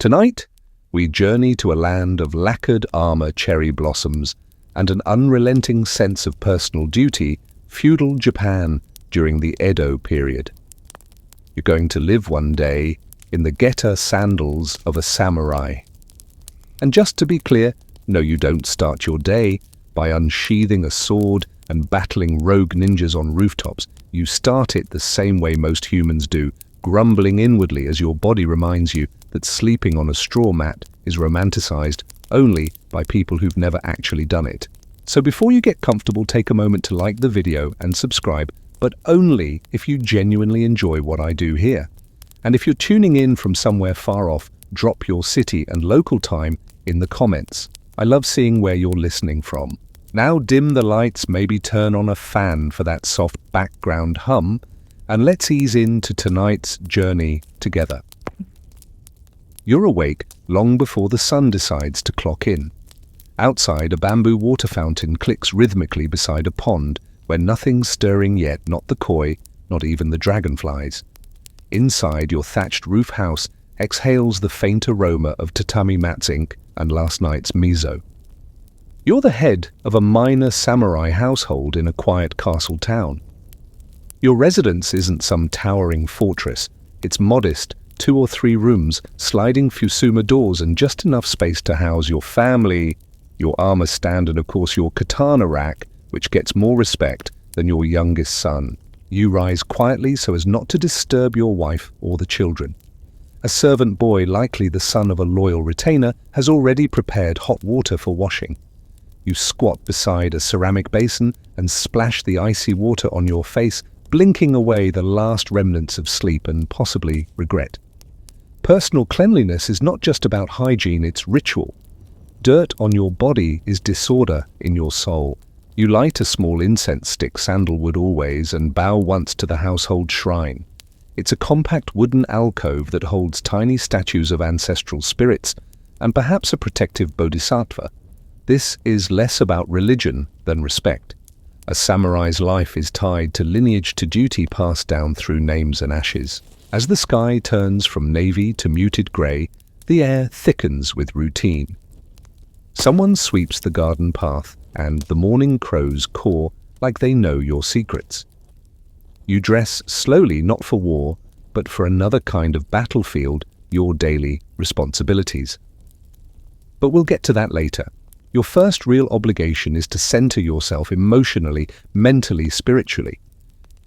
Tonight, we journey to a land of lacquered armor cherry blossoms and an unrelenting sense of personal duty, feudal Japan during the Edo period. You're going to live one day in the geta sandals of a samurai. And just to be clear, no, you don't start your day by unsheathing a sword and battling rogue ninjas on rooftops. You start it the same way most humans do, grumbling inwardly as your body reminds you that sleeping on a straw mat is romanticized only by people who've never actually done it. So before you get comfortable, take a moment to like the video and subscribe, but only if you genuinely enjoy what I do here. And if you're tuning in from somewhere far off, drop your city and local time in the comments. I love seeing where you're listening from. Now dim the lights, maybe turn on a fan for that soft background hum, and let's ease into tonight's journey together. You're awake long before the sun decides to clock in. Outside, a bamboo water fountain clicks rhythmically beside a pond where nothing's stirring yet, not the koi, not even the dragonflies. Inside, your thatched roof house exhales the faint aroma of tatami mats ink and last night's miso. You're the head of a minor samurai household in a quiet castle town. Your residence isn't some towering fortress. It's modest, 2 or 3 rooms, sliding fusuma doors, and just enough space to house your family, your armor stand, and of course your katana rack, which gets more respect than your youngest son. You rise quietly so as not to disturb your wife or the children. A servant boy, likely the son of a loyal retainer, has already prepared hot water for washing. You squat beside a ceramic basin and splash the icy water on your face, blinking away the last remnants of sleep and possibly regret. Personal cleanliness is not just about hygiene, it's ritual. Dirt on your body is disorder in your soul. You light a small incense stick, sandalwood always, and bow once to the household shrine. It's a compact wooden alcove that holds tiny statues of ancestral spirits and perhaps a protective bodhisattva. This is less about religion than respect. A samurai's life is tied to lineage, to duty passed down through names and ashes. As the sky turns from navy to muted grey, the air thickens with routine. Someone sweeps the garden path, and the morning crows caw like they know your secrets. You dress slowly, not for war, but for another kind of battlefield, your daily responsibilities. But we'll get to that later. Your first real obligation is to center yourself emotionally, mentally, spiritually.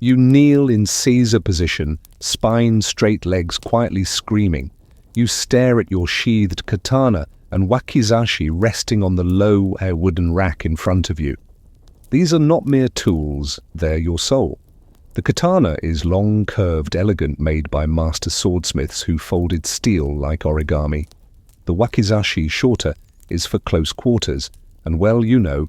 You kneel in Caesar position, spine straight, legs quietly screaming. You stare at your sheathed katana and wakizashi resting on the low wooden rack in front of you. These are not mere tools, they're your soul. The katana is long, curved, elegant, made by master swordsmiths who folded steel like origami. The wakizashi, shorter, is for close quarters and, well, you know,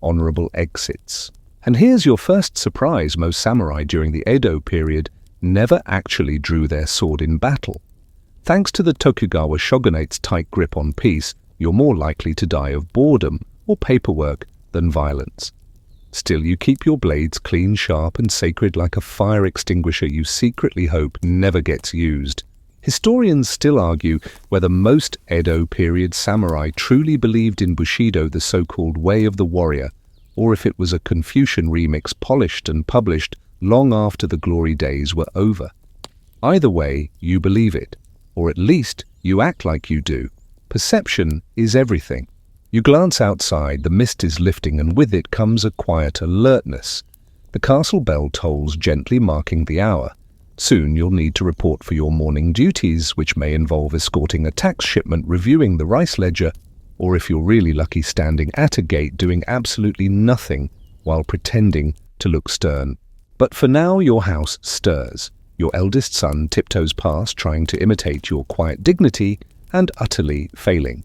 honorable exits. And here's your first surprise: most samurai during the Edo period never actually drew their sword in battle. Thanks to the Tokugawa shogunate's tight grip on peace, you're more likely to die of boredom or paperwork than violence. Still, you keep your blades clean, sharp, and sacred like a fire extinguisher you secretly hope never gets used. Historians still argue whether most Edo period samurai truly believed in Bushido, the so-called way of the warrior, or if it was a Confucian remix polished and published long after the glory days were over. Either way, you believe it, or at least you act like you do. Perception is everything. You glance outside, the mist is lifting, and with it comes a quiet alertness. The castle bell tolls gently, marking the hour. Soon you'll need to report for your morning duties, which may involve escorting a tax shipment, reviewing the rice ledger, or if you're really lucky, standing at a gate doing absolutely nothing while pretending to look stern. But for now, your house stirs. Your eldest son tiptoes past, trying to imitate your quiet dignity and utterly failing.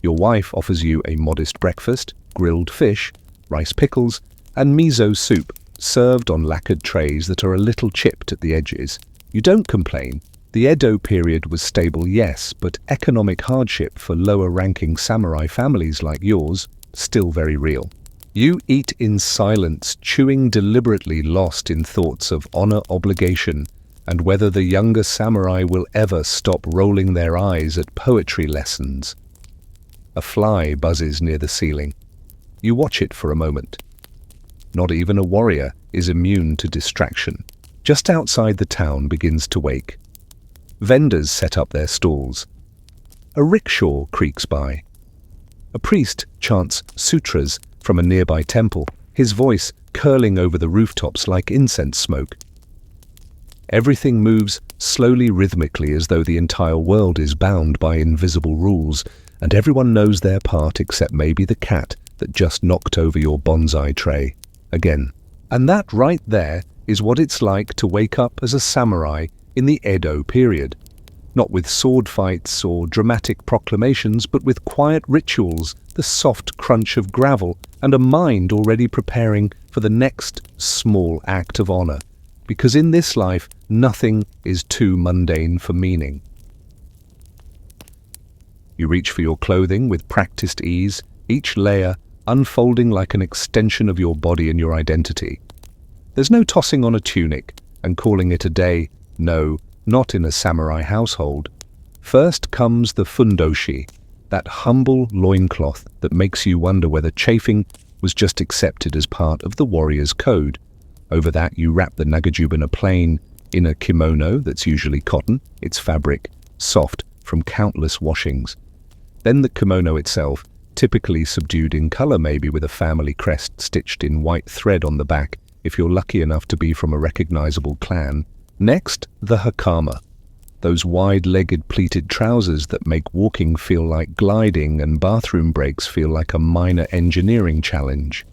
Your wife offers you a modest breakfast: grilled fish, rice pickles, and miso soup, served on lacquered trays that are a little chipped at the edges. You don't complain. The Edo period was stable, yes, but economic hardship for lower-ranking samurai families like yours, still very real. You eat in silence, chewing deliberately, lost in thoughts of honor, obligation, and whether the younger samurai will ever stop rolling their eyes at poetry lessons. A fly buzzes near the ceiling. You watch it for a moment. Not even a warrior is immune to distraction. Just outside the town begins to wake. Vendors set up their stalls. A rickshaw creaks by. A priest chants sutras from a nearby temple, his voice curling over the rooftops like incense smoke. Everything moves slowly, rhythmically, as though the entire world is bound by invisible rules, and everyone knows their part except maybe the cat that just knocked over your bonsai tray again. And that right there is what it's like to wake up as a samurai in the Edo period. Not with sword fights or dramatic proclamations, but with quiet rituals, the soft crunch of gravel, and a mind already preparing for the next small act of honor. Because in this life, nothing is too mundane for meaning. You reach for your clothing with practiced ease, each layer unfolding like an extension of your body and your identity. There's no tossing on a tunic and calling it a day. No, not in a samurai household. First comes the fundoshi, that humble loincloth that makes you wonder whether chafing was just accepted as part of the warrior's code. Over that you wrap the nagajuba in a plain inner kimono that's usually cotton, its fabric soft from countless washings. Then the kimono itself, typically subdued in color, maybe with a family crest stitched in white thread on the back, if you're lucky enough to be from a recognizable clan. Next, the hakama, those wide-legged pleated trousers that make walking feel like gliding and bathroom breaks feel like a minor engineering challenge.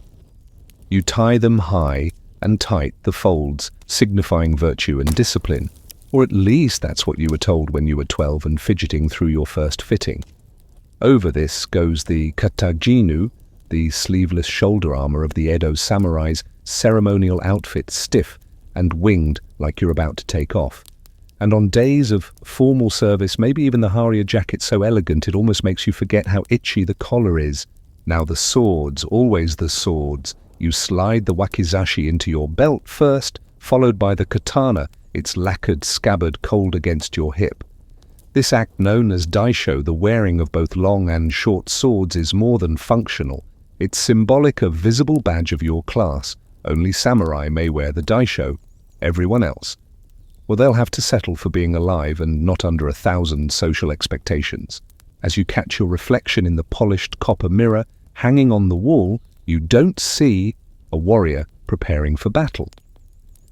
You tie them high and tight, the folds, signifying virtue and discipline, or at least that's what you were told when you were 12 and fidgeting through your first fitting. Over this goes the kataginu, the sleeveless shoulder armor of the Edo samurai's ceremonial outfit, stiff and winged like you're about to take off. And on days of formal service, maybe even the haria jacket so elegant it almost makes you forget how itchy the collar is. Now the swords, always the swords. You slide the wakizashi into your belt first, followed by the katana, its lacquered scabbard cold against your hip. This act, known as daisho, the wearing of both long and short swords, is more than functional. It's symbolic, a visible badge of your class. Only samurai may wear the daisho. Everyone else, well, they'll have to settle for being alive and not under 1,000 social expectations. As you catch your reflection in the polished copper mirror hanging on the wall, you don't see a warrior preparing for battle.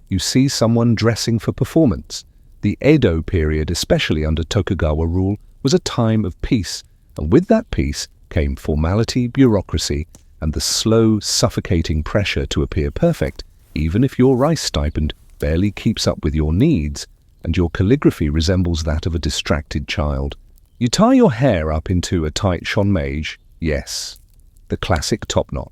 You see someone dressing for performance. The Edo period, especially under Tokugawa rule, was a time of peace, and with that peace came formality, bureaucracy, and the slow, suffocating pressure to appear perfect, even if your rice stipend barely keeps up with your needs, and your calligraphy resembles that of a distracted child. You tie your hair up into a tight shonmeige, yes, the classic top knot.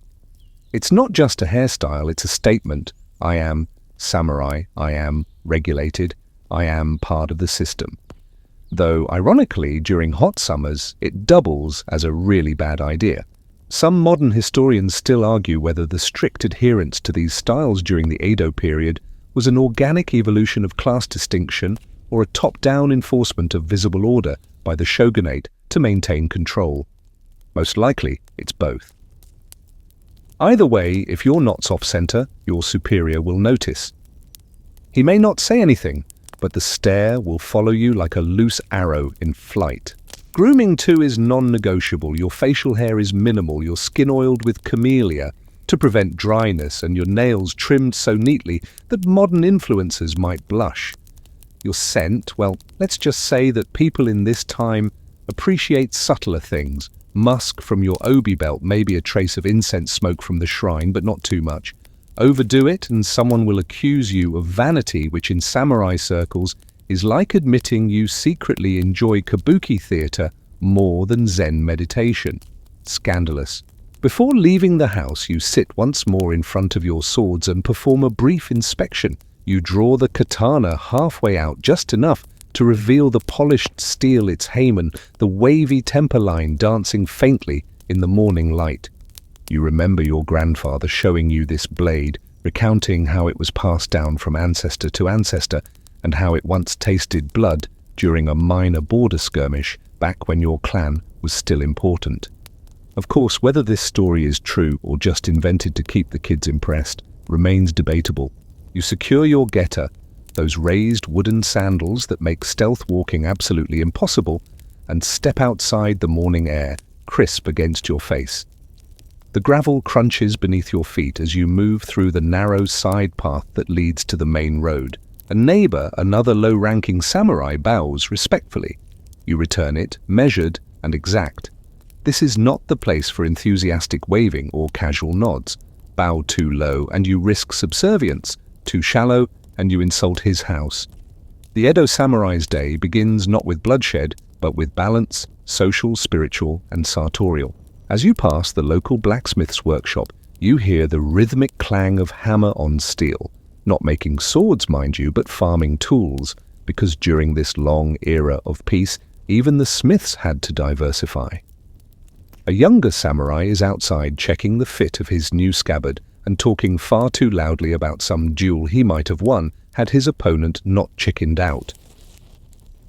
It's not just a hairstyle, it's a statement. I am samurai, I am regulated, I am part of the system. Though, ironically, during hot summers, it doubles as a really bad idea. Some modern historians still argue whether the strict adherence to these styles during the Edo period was an organic evolution of class distinction or a top-down enforcement of visible order by the shogunate to maintain control. Most likely, it's both. Either way, if your knot's off-center, your superior will notice. He may not say anything, but the stare will follow you like a loose arrow in flight. Grooming too is non-negotiable. Your facial hair is minimal, your skin oiled with camellia to prevent dryness, and your nails trimmed so neatly that modern influencers might blush. Your scent, well, let's just say that people in this time appreciate subtler things. Musk from your obi belt, maybe a trace of incense smoke from the shrine, but not too much. Overdo it and someone will accuse you of vanity, which in samurai circles is like admitting you secretly enjoy kabuki theater more than Zen meditation. Scandalous. Before leaving the house, you sit once more in front of your swords and perform a brief inspection. You draw the katana halfway out, just enough to reveal the polished steel, its heiman, the wavy temper line dancing faintly in the morning light. You remember your grandfather showing you this blade, recounting how it was passed down from ancestor to ancestor, and how it once tasted blood during a minor border skirmish back when your clan was still important. Of course, whether this story is true or just invented to keep the kids impressed remains debatable. You secure your getter, those raised wooden sandals that make stealth walking absolutely impossible, and step outside the morning air, crisp against your face. The gravel crunches beneath your feet as you move through the narrow side path that leads to the main road. A neighbor, another low-ranking samurai, bows respectfully. You return it, measured and exact. This is not the place for enthusiastic waving or casual nods. Bow too low and you risk subservience, too shallow and you insult his house. The Edo samurai's day begins not with bloodshed, but with balance, social, spiritual, and sartorial. As you pass the local blacksmith's workshop, you hear the rhythmic clang of hammer on steel. Not making swords, mind you, but farming tools, because during this long era of peace, even the smiths had to diversify. A younger samurai is outside checking the fit of his new scabbard and talking far too loudly about some duel he might have won had his opponent not chickened out.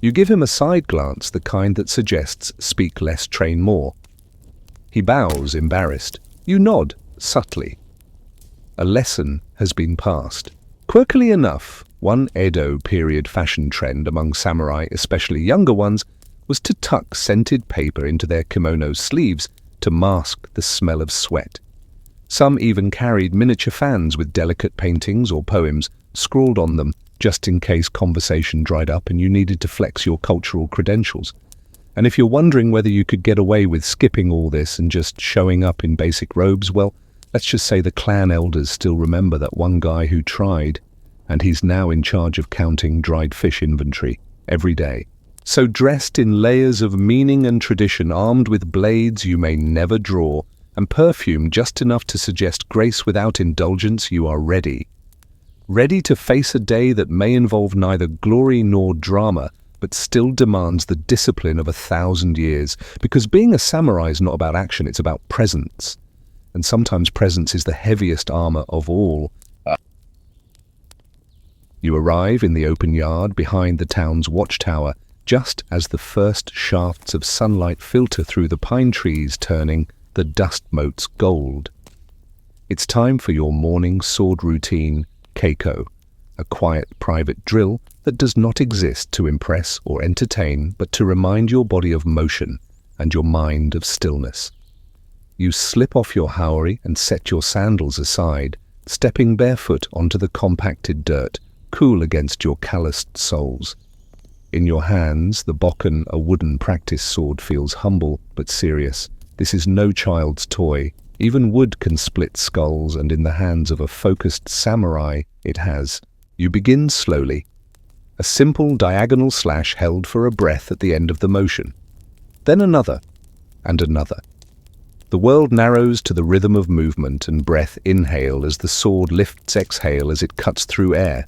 You give him a side glance, the kind that suggests speak less, train more. He bows, embarrassed. You nod, subtly. A lesson has been passed. Quirkily enough, one Edo period fashion trend among samurai, especially younger ones, was to tuck scented paper into their kimono sleeves to mask the smell of sweat. Some even carried miniature fans with delicate paintings or poems scrawled on them, just in case conversation dried up and you needed to flex your cultural credentials. And if you're wondering whether you could get away with skipping all this and just showing up in basic robes, well, let's just say the clan elders still remember that one guy who tried, and he's now in charge of counting dried fish inventory every day. So dressed in layers of meaning and tradition, armed with blades you may never draw, and perfume just enough to suggest grace without indulgence, you are ready. Ready to face a day that may involve neither glory nor drama, but still demands the discipline of 1,000 years, because being a samurai is not about action, it's about presence. And sometimes presence is the heaviest armor of all. You arrive in the open yard behind the town's watchtower, just as the first shafts of sunlight filter through the pine trees, turning the dust motes gold. It's time for your morning sword routine, keiko, a quiet private drill that does not exist to impress or entertain, but to remind your body of motion and your mind of stillness. You slip off your haori and set your sandals aside, stepping barefoot onto the compacted dirt, cool against your calloused soles. In your hands, the bokken, a wooden practice sword, feels humble but serious. This is no child's toy. Even wood can split skulls, and in the hands of a focused samurai, it has. You begin slowly. A simple diagonal slash held for a breath at the end of the motion. Then another, and another. The world narrows to the rhythm of movement and breath inhale as the sword lifts exhale as it cuts through air.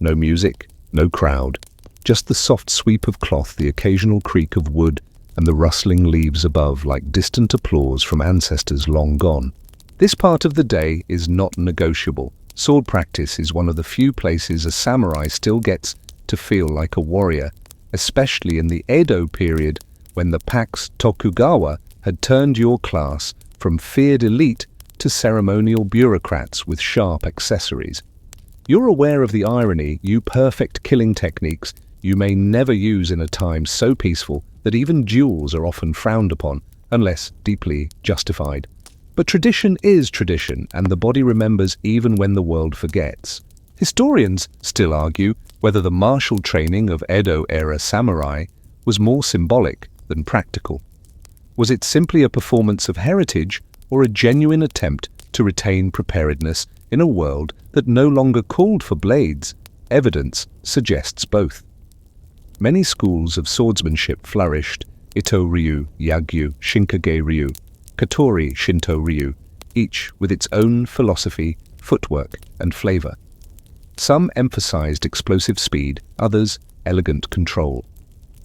No music, no crowd, just the soft sweep of cloth, the occasional creak of wood, and the rustling leaves above like distant applause from ancestors long gone. This part of the day is not negotiable. Sword practice is one of the few places a samurai still gets to feel like a warrior, especially in the Edo period when the Pax Tokugawa had turned your class from feared elite to ceremonial bureaucrats with sharp accessories. You're aware of the irony, you perfect killing techniques you may never use in a time so peaceful that even duels are often frowned upon, unless deeply justified. But tradition is tradition, and the body remembers even when the world forgets. Historians still argue whether the martial training of Edo-era samurai was more symbolic than practical. Was it simply a performance of heritage or a genuine attempt to retain preparedness in a world that no longer called for blades? Evidence suggests both. Many schools of swordsmanship flourished: Ito-ryu, Yagyu, Shinkage-ryu, Katori Shinto-ryu, each with its own philosophy, footwork, and flavor. Some emphasized explosive speed, others elegant control.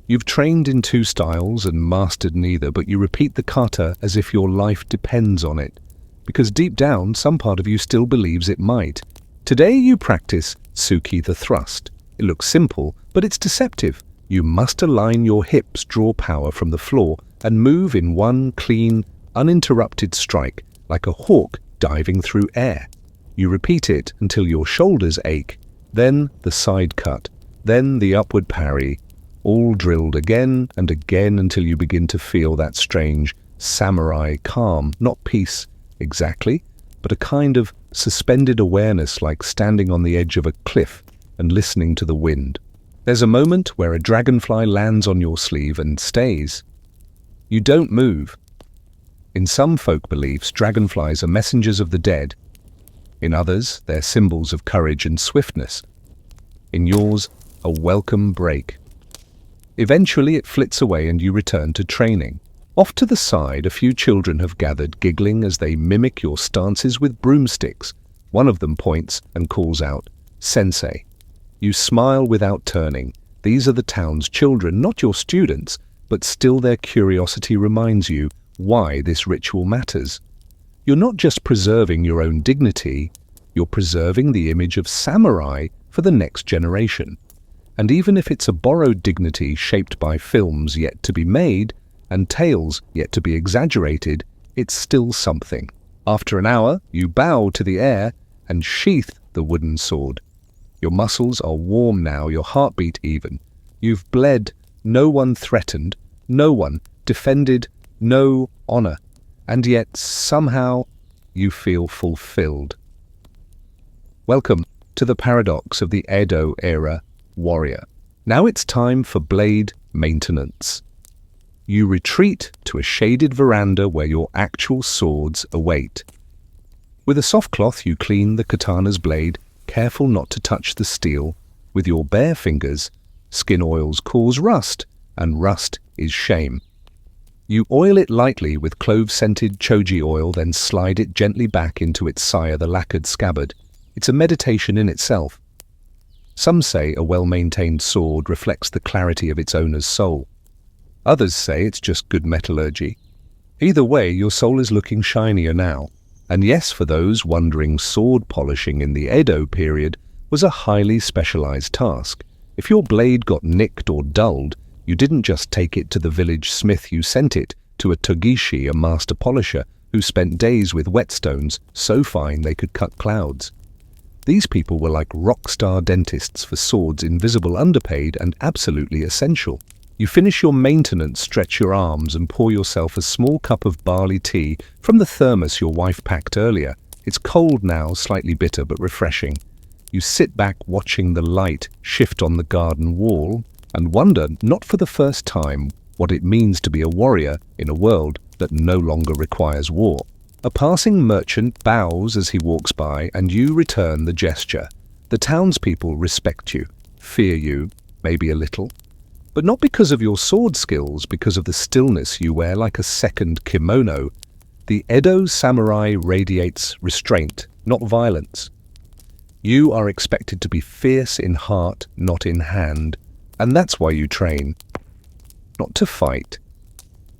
You've trained in two styles and mastered neither, but you repeat the kata as if your life depends on it, because deep down, some part of you still believes it might. Today you practice Tsuki the thrust. It looks simple, but it's deceptive. You must align your hips, draw power from the floor, and move in one clean, uninterrupted strike, like a hawk diving through air. You repeat it until your shoulders ache, then the side cut, then the upward parry, all drilled again and again until you begin to feel that strange samurai calm, not peace exactly, but a kind of suspended awareness, like standing on the edge of a cliff and listening to the wind. There's a moment where a dragonfly lands on your sleeve and stays. You don't move. In some folk beliefs, dragonflies are messengers of the dead. In others, they're symbols of courage and swiftness. In yours, a welcome break. Eventually it flits away and you return to training. Off to the side, a few children have gathered, giggling as they mimic your stances with broomsticks. One of them points and calls out, "Sensei." You smile without turning. These are the town's children, not your students, but still their curiosity reminds you why this ritual matters. You're not just preserving your own dignity, you're preserving the image of samurai for the next generation. And even if it's a borrowed dignity shaped by films yet to be made and tales yet to be exaggerated, it's still something. After an hour, you bow to the air and sheath the wooden sword. Your muscles are warm now, your heartbeat even. You've bled, no one threatened, no one defended, no honor. And yet, somehow, you feel fulfilled. Welcome to the paradox of the Edo-era warrior. Now it's time for blade maintenance. You retreat to a shaded veranda where your actual swords await. With a soft cloth, you clean the katana's blade, careful not to touch the steel. With your bare fingers, skin oils cause rust, and rust is shame. You oil it lightly with clove-scented choji oil, then slide it gently back into its saya, the lacquered scabbard. It's a meditation in itself. Some say a well-maintained sword reflects the clarity of its owner's soul. Others say it's just good metallurgy. Either way, your soul is looking shinier now. And yes, for those wondering, sword polishing in the Edo period was a highly specialized task. If your blade got nicked or dulled, you didn't just take it to the village smith, you sent it to a togishi, a master polisher, who spent days with whetstones so fine they could cut clouds. These people were like rock star dentists for swords, invisible, underpaid, and absolutely essential. You finish your maintenance, stretch your arms, and pour yourself a small cup of barley tea from the thermos your wife packed earlier. It's cold now, slightly bitter but refreshing. You sit back watching the light shift on the garden wall and wonder, not for the first time, what it means to be a warrior in a world that no longer requires war. A passing merchant bows as he walks by, and you return the gesture. The townspeople respect you, fear you, maybe a little. But not because of your sword skills, because of the stillness you wear like a second kimono. The Edo samurai radiates restraint, not violence. You are expected to be fierce in heart, not in hand. And that's why you train. Not to fight,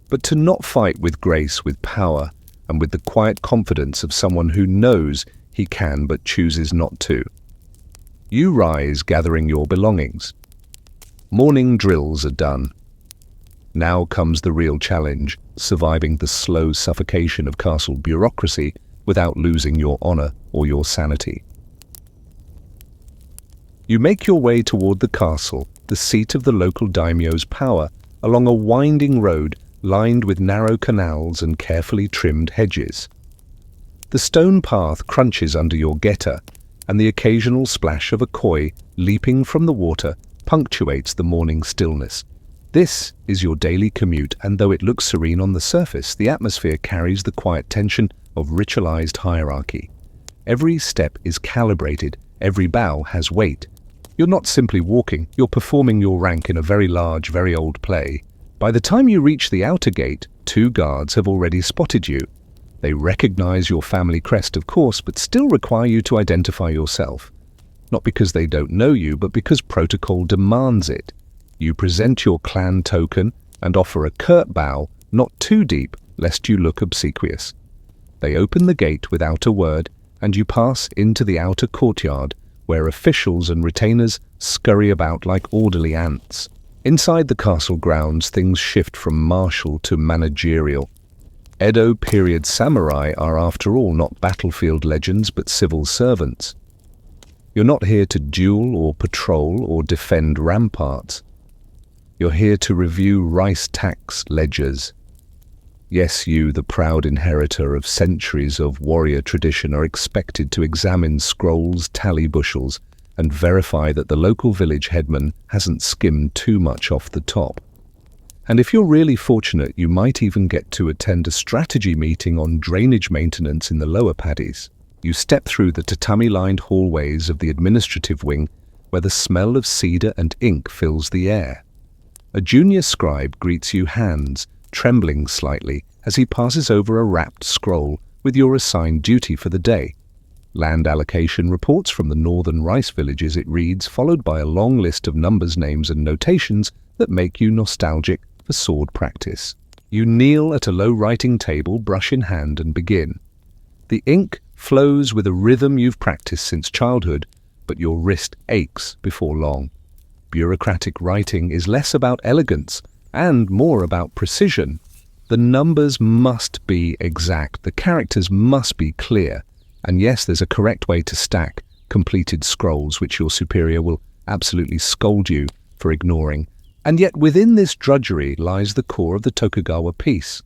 but to not fight with grace, with power, and with the quiet confidence of someone who knows he can but chooses not to. You rise, gathering your belongings. Morning drills are done. Now comes the real challenge, surviving the slow suffocation of castle bureaucracy without losing your honor or your sanity. You make your way toward the castle, the seat of the local daimyo's power, along a winding road lined with narrow canals and carefully trimmed hedges. The stone path crunches under your geta, and the occasional splash of a koi leaping from the water punctuates the morning stillness. This is your daily commute, and though it looks serene on the surface, the atmosphere carries the quiet tension of ritualized hierarchy. Every step is calibrated, every bow has weight. You're not simply walking, you're performing your rank in a very large, very old play. By the time you reach the outer gate, 2 guards have already spotted you. They recognize your family crest, of course, but still require you to identify yourself. Not because they don't know you, but because protocol demands it. You present your clan token and offer a curt bow, not too deep, lest you look obsequious. They open the gate without a word, and you pass into the outer courtyard, where officials and retainers scurry about like orderly ants. Inside the castle grounds, things shift from martial to managerial. Edo period samurai are, after all, not battlefield legends but civil servants. You're not here to duel or patrol or defend ramparts. You're here to review rice tax ledgers. Yes, you, the proud inheritor of centuries of warrior tradition, are expected to examine scrolls, tally bushels, and verify that the local village headman hasn't skimmed too much off the top. And if you're really fortunate, you might even get to attend a strategy meeting on drainage maintenance in the lower paddies. You step through the tatami-lined hallways of the administrative wing, where the smell of cedar and ink fills the air. A junior scribe greets you, hands trembling slightly, as he passes over a wrapped scroll with your assigned duty for the day. Land allocation reports from the northern rice villages, it reads, followed by a long list of numbers, names, and notations that make you nostalgic for sword practice. You kneel at a low writing table, brush in hand, and begin. The ink flows with a rhythm you've practiced since childhood, but your wrist aches before long. Bureaucratic writing is less about elegance and more about precision. The numbers must be exact, the characters must be clear, and yes, there's a correct way to stack completed scrolls, which your superior will absolutely scold you for ignoring. And yet within this drudgery lies the core of the Tokugawa piece.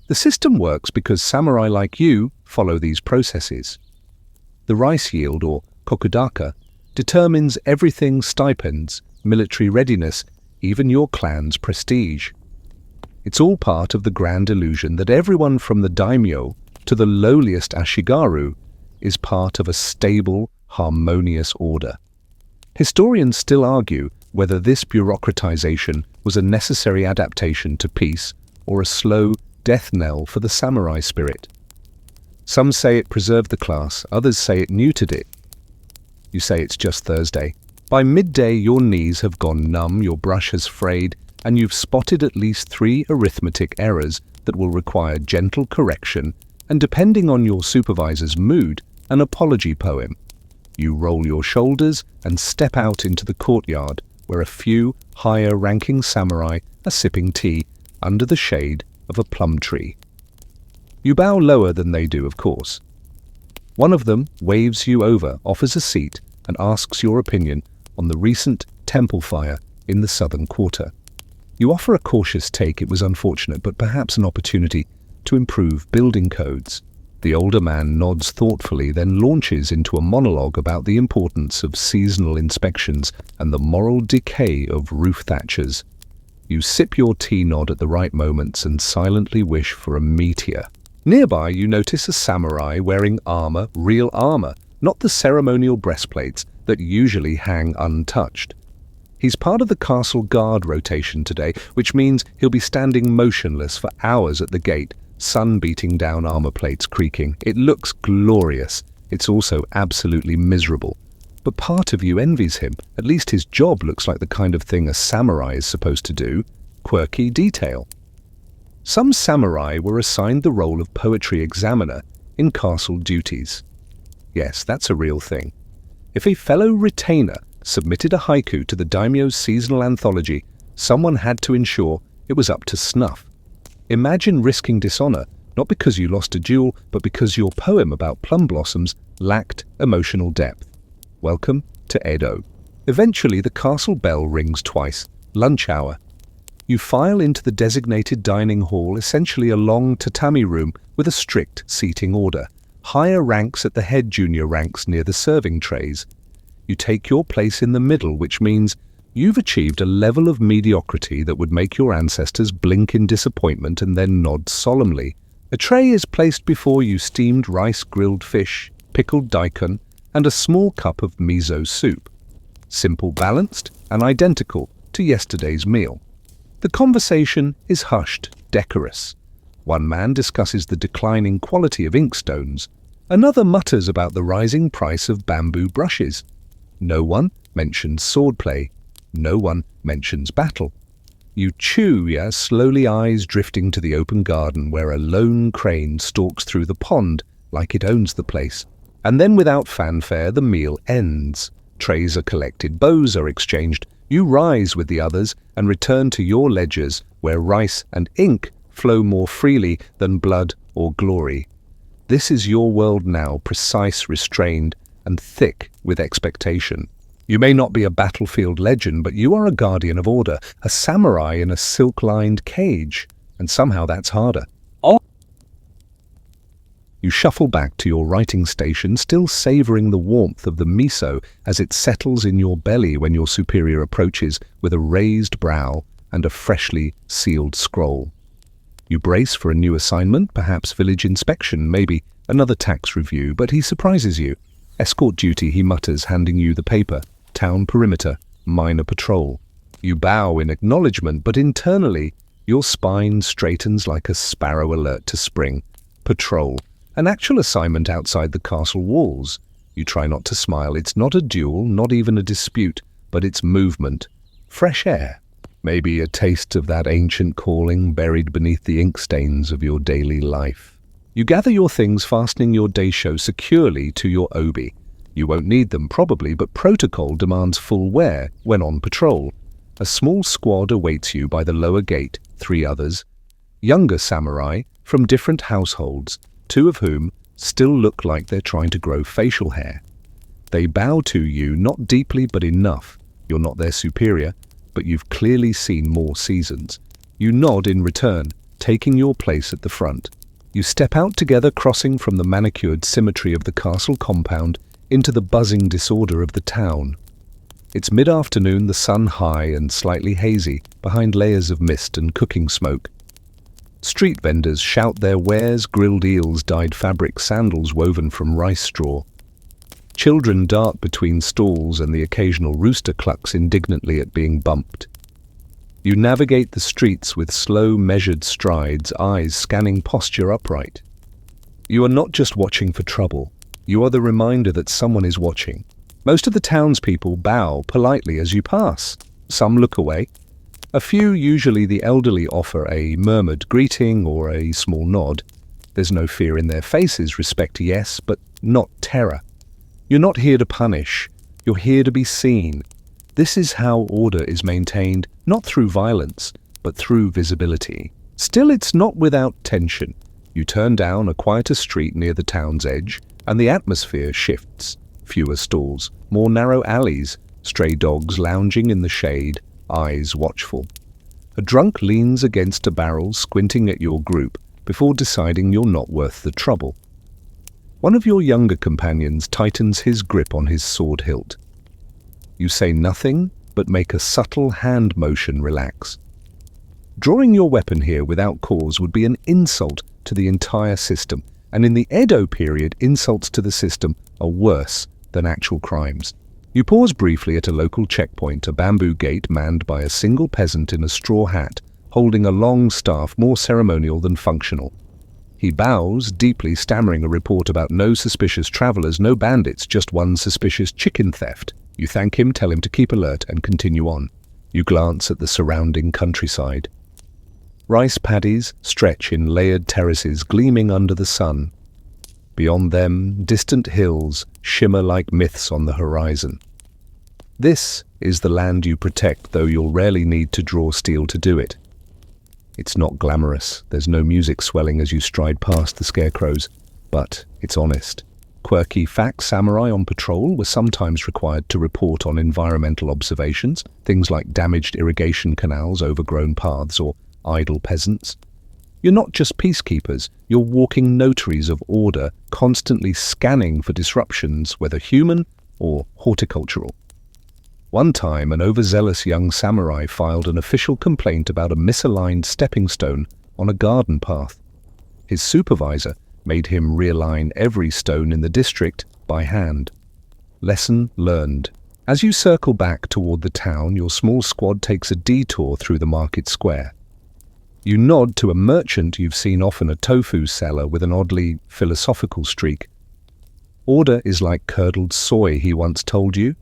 The system works because samurai like you follow these processes. The rice yield, or kokudaka, determines everything: stipends, military readiness, even your clan's prestige. It's all part of the grand illusion that everyone from the daimyo to the lowliest ashigaru is part of a stable, harmonious order. Historians still argue whether this bureaucratization was a necessary adaptation to peace or a slow death knell for the samurai spirit. Some say it preserved the class, others say it neutered it. You say it's just Thursday. By midday, your knees have gone numb, your brush has frayed, and you've spotted at least 3 arithmetic errors that will require gentle correction and, depending on your supervisor's mood, an apology poem. You roll your shoulders and step out into the courtyard, where a few higher-ranking samurai are sipping tea under the shade of a plum tree. You bow lower than they do, of course. One of them waves you over, offers a seat, and asks your opinion on the recent temple fire in the southern quarter. You offer a cautious take. It was unfortunate, but perhaps an opportunity to improve building codes. The older man nods thoughtfully, then launches into a monologue about the importance of seasonal inspections and the moral decay of roof thatchers. You sip your tea, nod at the right moments, and silently wish for a meteor. Nearby, you notice a samurai wearing armor, real armor, not the ceremonial breastplates that usually hang untouched. He's part of the castle guard rotation today, which means he'll be standing motionless for hours at the gate, sun beating down, armor plates creaking. It looks glorious. It's also absolutely miserable. But part of you envies him. At least his job looks like the kind of thing a samurai is supposed to do. Quirky detail. Some samurai were assigned the role of poetry examiner in castle duties. Yes, that's a real thing. If a fellow retainer submitted a haiku to the daimyo's seasonal anthology, someone had to ensure it was up to snuff. Imagine risking dishonor, not because you lost a duel, but because your poem about plum blossoms lacked emotional depth. Welcome to Edo. Eventually, the castle bell rings twice. Lunch hour. You file into the designated dining hall, essentially a long tatami room with a strict seating order. Higher ranks at the head, junior ranks near the serving trays. You take your place in the middle, which means you've achieved a level of mediocrity that would make your ancestors blink in disappointment and then nod solemnly. A tray is placed before you: steamed rice, grilled fish, pickled daikon, and a small cup of miso soup. Simple, balanced, and identical to yesterday's meal. The conversation is hushed, decorous. One man discusses the declining quality of inkstones. Another mutters about the rising price of bamboo brushes. No one mentions swordplay. No one mentions battle. You chew, slowly, eyes drifting to the open garden where a lone crane stalks through the pond like it owns the place. And then, without fanfare, the meal ends. Trays are collected, bows are exchanged. You rise with the others and return to your ledgers where rice and ink flow more freely than blood or glory. This is your world now, precise, restrained, and thick with expectation. You may not be a battlefield legend, but you are a guardian of order, a samurai in a silk-lined cage, and somehow that's harder. You shuffle back to your writing station, still savoring the warmth of the miso as it settles in your belly when your superior approaches with a raised brow and a freshly sealed scroll. You brace for a new assignment, perhaps village inspection, maybe another tax review, but he surprises you. Escort duty, he mutters, handing you the paper. Town perimeter, minor patrol. You bow in acknowledgement, but internally, your spine straightens like a sparrow alert to spring. Patrol. An actual assignment outside the castle walls. You try not to smile. It's not a duel, not even a dispute, but it's movement. Fresh air. Maybe a taste of that ancient calling buried beneath the ink stains of your daily life. You gather your things, fastening your daisho securely to your obi. You won't need them, probably, but protocol demands full wear when on patrol. A small squad awaits you by the lower gate, 3 others. Younger samurai from different households, 2 of whom still look like they're trying to grow facial hair. They bow to you, not deeply but enough. You're not their superior, but you've clearly seen more seasons. You nod in return, taking your place at the front. You step out together, crossing from the manicured symmetry of the castle compound into the buzzing disorder of the town. It's mid-afternoon, the sun high and slightly hazy, behind layers of mist and cooking smoke. Street vendors shout their wares, grilled eels, dyed fabric, sandals woven from rice straw. Children dart between stalls and the occasional rooster clucks indignantly at being bumped. You navigate the streets with slow, measured strides, eyes scanning posture upright. You are not just watching for trouble. You are the reminder that someone is watching. Most of the townspeople bow politely as you pass. Some look away. A few, usually the elderly, offer a murmured greeting or a small nod. There's no fear in their faces, respect yes, but not terror. You're not here to punish. You're here to be seen. This is how order is maintained, not through violence, but through visibility. Still, it's not without tension. You turn down a quieter street near the town's edge, and the atmosphere shifts. Fewer stalls, more narrow alleys, stray dogs lounging in the shade, eyes watchful. A drunk leans against a barrel, squinting at your group, before deciding you're not worth the trouble. One of your younger companions tightens his grip on his sword hilt. You say nothing, but make a subtle hand motion relax. Drawing your weapon here without cause would be an insult to the entire system, and in the Edo period, insults to the system are worse than actual crimes. You pause briefly at a local checkpoint, a bamboo gate manned by a single peasant in a straw hat, holding a long staff more ceremonial than functional. He bows, deeply stammering a report about no suspicious travelers, no bandits, just one suspicious chicken theft. You thank him, tell him to keep alert, and continue on. You glance at the surrounding countryside. Rice paddies stretch in layered terraces gleaming under the sun. Beyond them, distant hills shimmer like myths on the horizon. This is the land you protect, though you'll rarely need to draw steel to do it. It's not glamorous, there's no music swelling as you stride past the scarecrows, but it's honest. Quirky fact samurai on patrol were sometimes required to report on environmental observations, things like damaged irrigation canals, overgrown paths, or idle peasants. You're not just peacekeepers, you're walking notaries of order, constantly scanning for disruptions, whether human or horticultural. One time, an overzealous young samurai filed an official complaint about a misaligned stepping stone on a garden path. His supervisor made him realign every stone in the district by hand. Lesson learned. As you circle back toward the town, your small squad takes a detour through the market square. You nod to a merchant you've seen often, a tofu seller with an oddly philosophical streak. Order is like curdled soy, he once told you.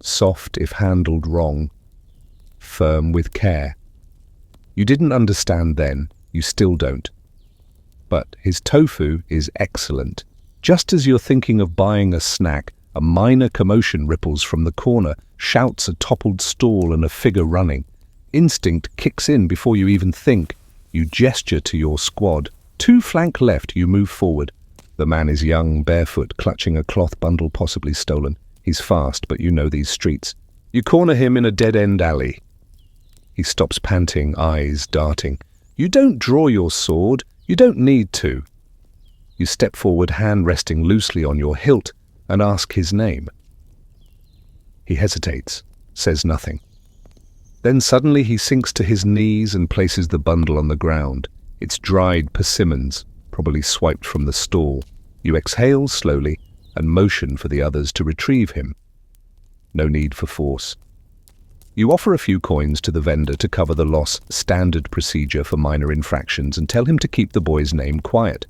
Soft if handled wrong, firm with care. You didn't understand then, you still don't. But his tofu is excellent. Just as you're thinking of buying a snack, A minor commotion ripples from the corner, shouts, a toppled stall and a figure running. Instinct kicks in before you even think. You gesture to your squad. 2 flank left, you move forward. The man is young, barefoot, clutching a cloth bundle possibly stolen. He's fast, but you know these streets. You corner him in a dead-end alley. He stops panting, eyes darting. You don't draw your sword. You don't need to. You step forward, hand resting loosely on your hilt, and ask his name. He hesitates, says nothing. Then suddenly he sinks to his knees and places the bundle on the ground. It's dried persimmons, probably swiped from the stall. You exhale slowly and motion for the others to retrieve him. No need for force. You offer a few coins to the vendor to cover the loss, standard procedure for minor infractions, and tell him to keep the boy's name quiet.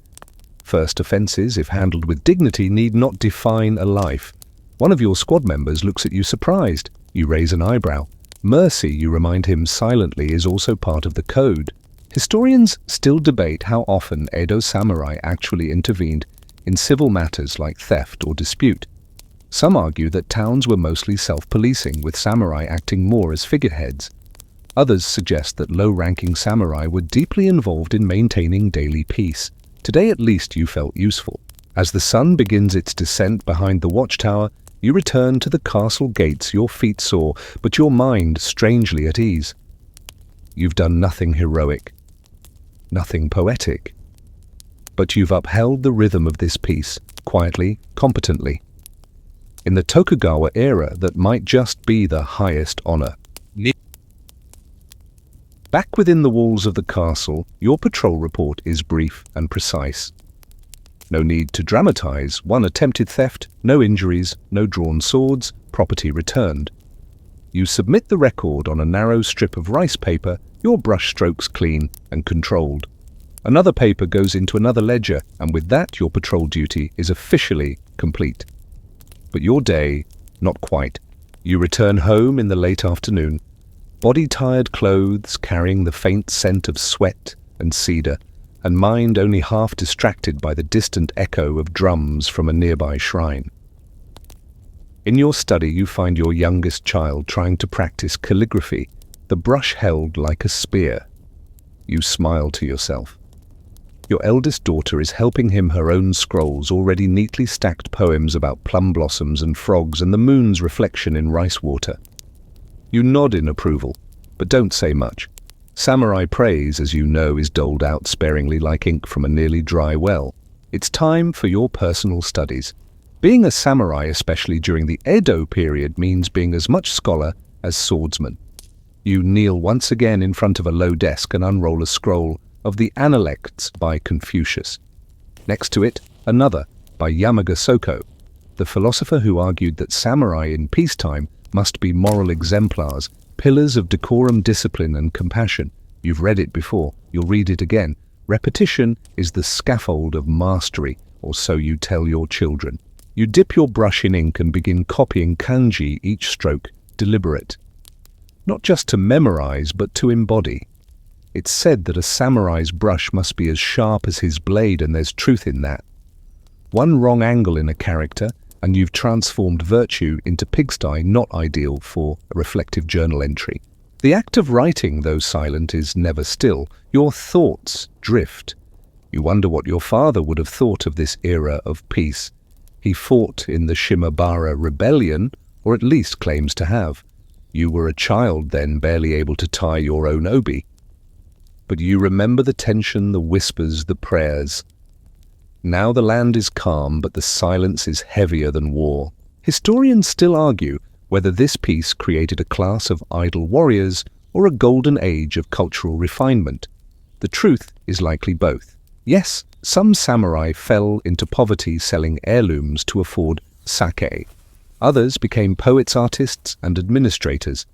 First offences, if handled with dignity, need not define a life. One of your squad members looks at you surprised. You raise an eyebrow. Mercy, you remind him silently, is also part of the code. Historians still debate how often Edo samurai actually intervened in civil matters like theft or dispute. Some argue that towns were mostly self-policing, with samurai acting more as figureheads. Others suggest that low-ranking samurai were deeply involved in maintaining daily peace. Today at least you felt useful. As the sun begins its descent behind the watchtower, you return to the castle gates, your feet sore, but your mind strangely at ease. You've done nothing heroic, nothing poetic, but you've upheld the rhythm of this peace, quietly, competently. In the Tokugawa era, that might just be the highest honor. Back within the walls of the castle, your patrol report is brief and precise. No need to dramatize. 1 attempted theft, no injuries, no drawn swords, property returned. You submit the record on a narrow strip of rice paper, your brush strokes clean and controlled. Another paper goes into another ledger, and with that your patrol duty is officially complete. But your day, not quite. You return home in the late afternoon, body-tired clothes carrying the faint scent of sweat and cedar, and mind only half distracted by the distant echo of drums from a nearby shrine. In your study you find your youngest child trying to practice calligraphy, the brush held like a spear. You smile to yourself. Your eldest daughter is helping him her own scrolls, already neatly stacked poems about plum blossoms and frogs and the moon's reflection in rice water. You nod in approval, but don't say much. Samurai praise, as you know, is doled out sparingly like ink from a nearly dry well. It's time for your personal studies. Being a samurai, especially during the Edo period, means being as much scholar as swordsman. You kneel once again in front of a low desk and unroll a scroll of the Analects by Confucius. Next to it, another by Yamaga Soko, the philosopher who argued that samurai in peacetime must be moral exemplars, pillars of decorum, discipline, and compassion. You've read it before, you'll read it again. Repetition is the scaffold of mastery, or so you tell your children. You dip your brush in ink and begin copying kanji, each stroke deliberate. Not just to memorize, but to embody. It's said that a samurai's brush must be as sharp as his blade, and there's truth in that. One wrong angle in a character, and you've transformed virtue into pigsty, not ideal for a reflective journal entry. The act of writing, though silent, is never still. Your thoughts drift. You wonder what your father would have thought of this era of peace. He fought in the Shimabara rebellion, or at least claims to have. You were a child then, barely able to tie your own obi. But you remember the tension, the whispers, the prayers. Now the land is calm, but the silence is heavier than war. Historians still argue whether this peace created a class of idle warriors or a golden age of cultural refinement. The truth is likely both. Yes, some samurai fell into poverty selling heirlooms to afford sake. Others became poets, artists, and administrators.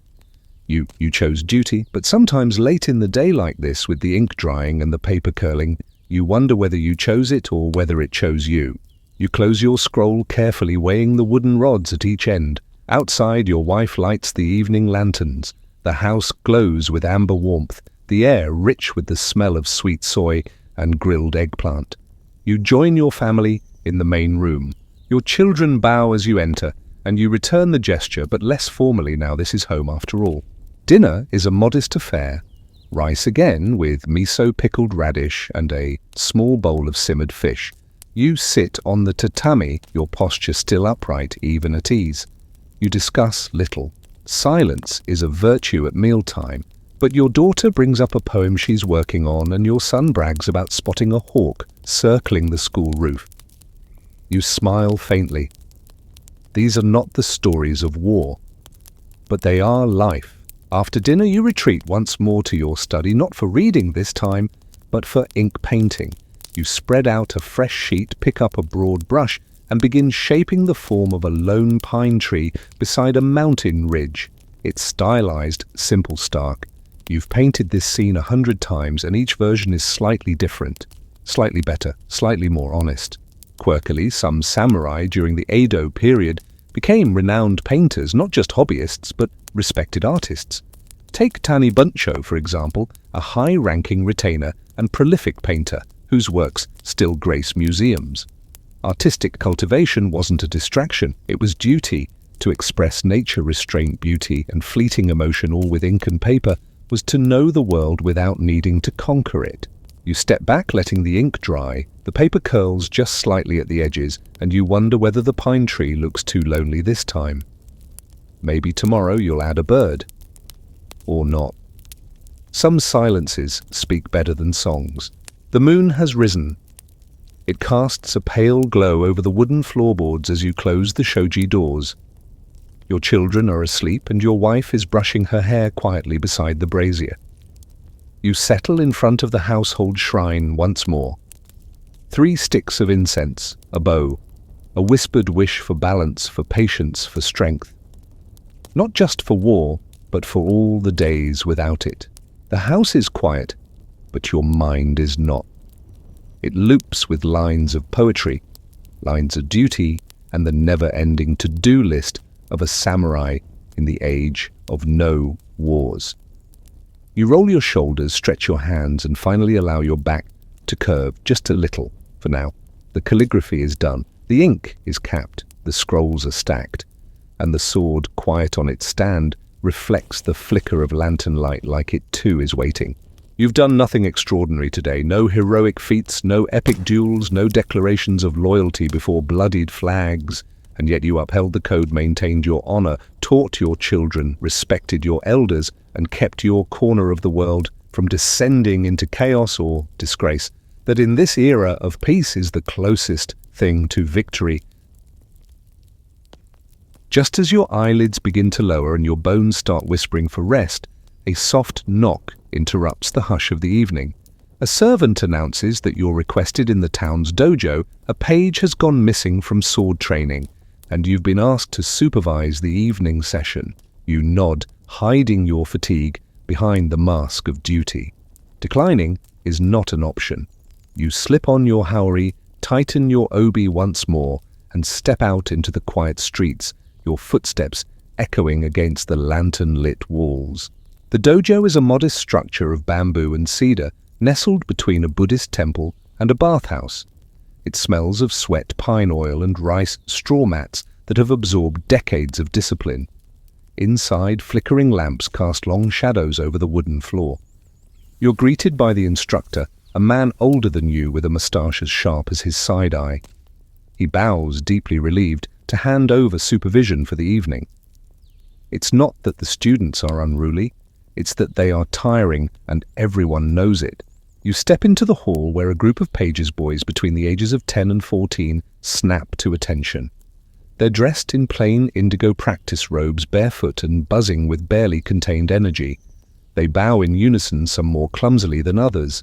You chose duty, but sometimes late in the day like this, with the ink drying and the paper curling, you wonder whether you chose it or whether it chose you. You close your scroll carefully, weighing the wooden rods at each end. Outside, your wife lights the evening lanterns. The house glows with amber warmth, the air rich with the smell of sweet soy and grilled eggplant. You join your family in the main room. Your children bow as you enter, and you return the gesture, but less formally now. This is home after all. Dinner is a modest affair. Rice again, with miso pickled radish and a small bowl of simmered fish. You sit on the tatami, your posture still upright, even at ease. You discuss little. Silence is a virtue at mealtime, but your daughter brings up a poem she's working on, and your son brags about spotting a hawk circling the school roof. You smile faintly. These are not the stories of war, but they are life. After dinner you retreat once more to your study, not for reading this time, but for ink painting. You spread out a fresh sheet, pick up a broad brush, and begin shaping the form of a lone pine tree beside a mountain ridge. It's stylized, simple, stark. You've painted this scene 100 times, and each version is slightly different, slightly better, slightly more honest. Quirkily, some samurai during the Edo period became renowned painters, not just hobbyists, but respected artists. Take Tani Buncho, for example, a high-ranking retainer and prolific painter whose works still grace museums. Artistic cultivation wasn't a distraction, it was duty. To express nature, restraint, beauty, and fleeting emotion all with ink and paper was to know the world without needing to conquer it. You step back, letting the ink dry, the paper curls just slightly at the edges, and you wonder whether the pine tree looks too lonely this time. Maybe tomorrow you'll add a bird. Or not. Some silences speak better than songs. The moon has risen. It casts a pale glow over the wooden floorboards as you close the shoji doors. Your children are asleep, and your wife is brushing her hair quietly beside the brazier. You settle in front of the household shrine once more. 3 sticks of incense, a bow, a whispered wish for balance, for patience, for strength. Not just for war, but for all the days without it. The house is quiet, but your mind is not. It loops with lines of poetry, lines of duty, and the never-ending to-do list of a samurai in the age of no wars. You roll your shoulders, stretch your hands, and finally allow your back to curve just a little for now. The calligraphy is done. The ink is capped. The scrolls are stacked. And the sword, quiet on its stand, reflects the flicker of lantern light like it too is waiting. You've done nothing extraordinary today. No heroic feats, no epic duels, no declarations of loyalty before bloodied flags. And yet you upheld the code, maintained your honor, taught your children, respected your elders, and kept your corner of the world from descending into chaos or disgrace. That in this era of peace is the closest thing to victory. Just as your eyelids begin to lower and your bones start whispering for rest, a soft knock interrupts the hush of the evening. A servant announces that you're requested in the town's dojo. A page has gone missing from sword training, and you've been asked to supervise the evening session. You nod, hiding your fatigue behind the mask of duty. Declining is not an option. You slip on your haori, tighten your obi once more, and step out into the quiet streets, your footsteps echoing against the lantern-lit walls. The dojo is a modest structure of bamboo and cedar, nestled between a Buddhist temple and a bathhouse. It smells of sweat, pine oil, and rice straw mats that have absorbed decades of discipline. Inside, flickering lamps cast long shadows over the wooden floor. You're greeted by the instructor, a man older than you with a moustache as sharp as his side eye. He bows, deeply relieved, to hand over supervision for the evening. It's not that the students are unruly, it's that they are tiring, and everyone knows it. You step into the hall where a group of pages boys between the ages of 10 and 14 snap to attention. They're dressed in plain indigo practice robes, barefoot and buzzing with barely contained energy. They bow in unison, some more clumsily than others.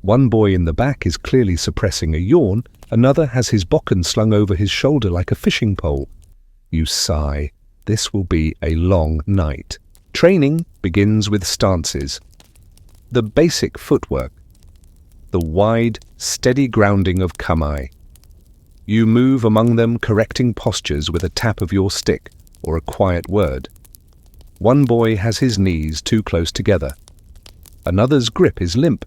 One boy in the back is clearly suppressing a yawn, another has his bokken slung over his shoulder like a fishing pole. You sigh. This will be a long night. Training begins with stances. The basic footwork. The wide, steady grounding of kamae. You move among them, correcting postures with a tap of your stick or a quiet word. One boy has his knees too close together. Another's grip is limp.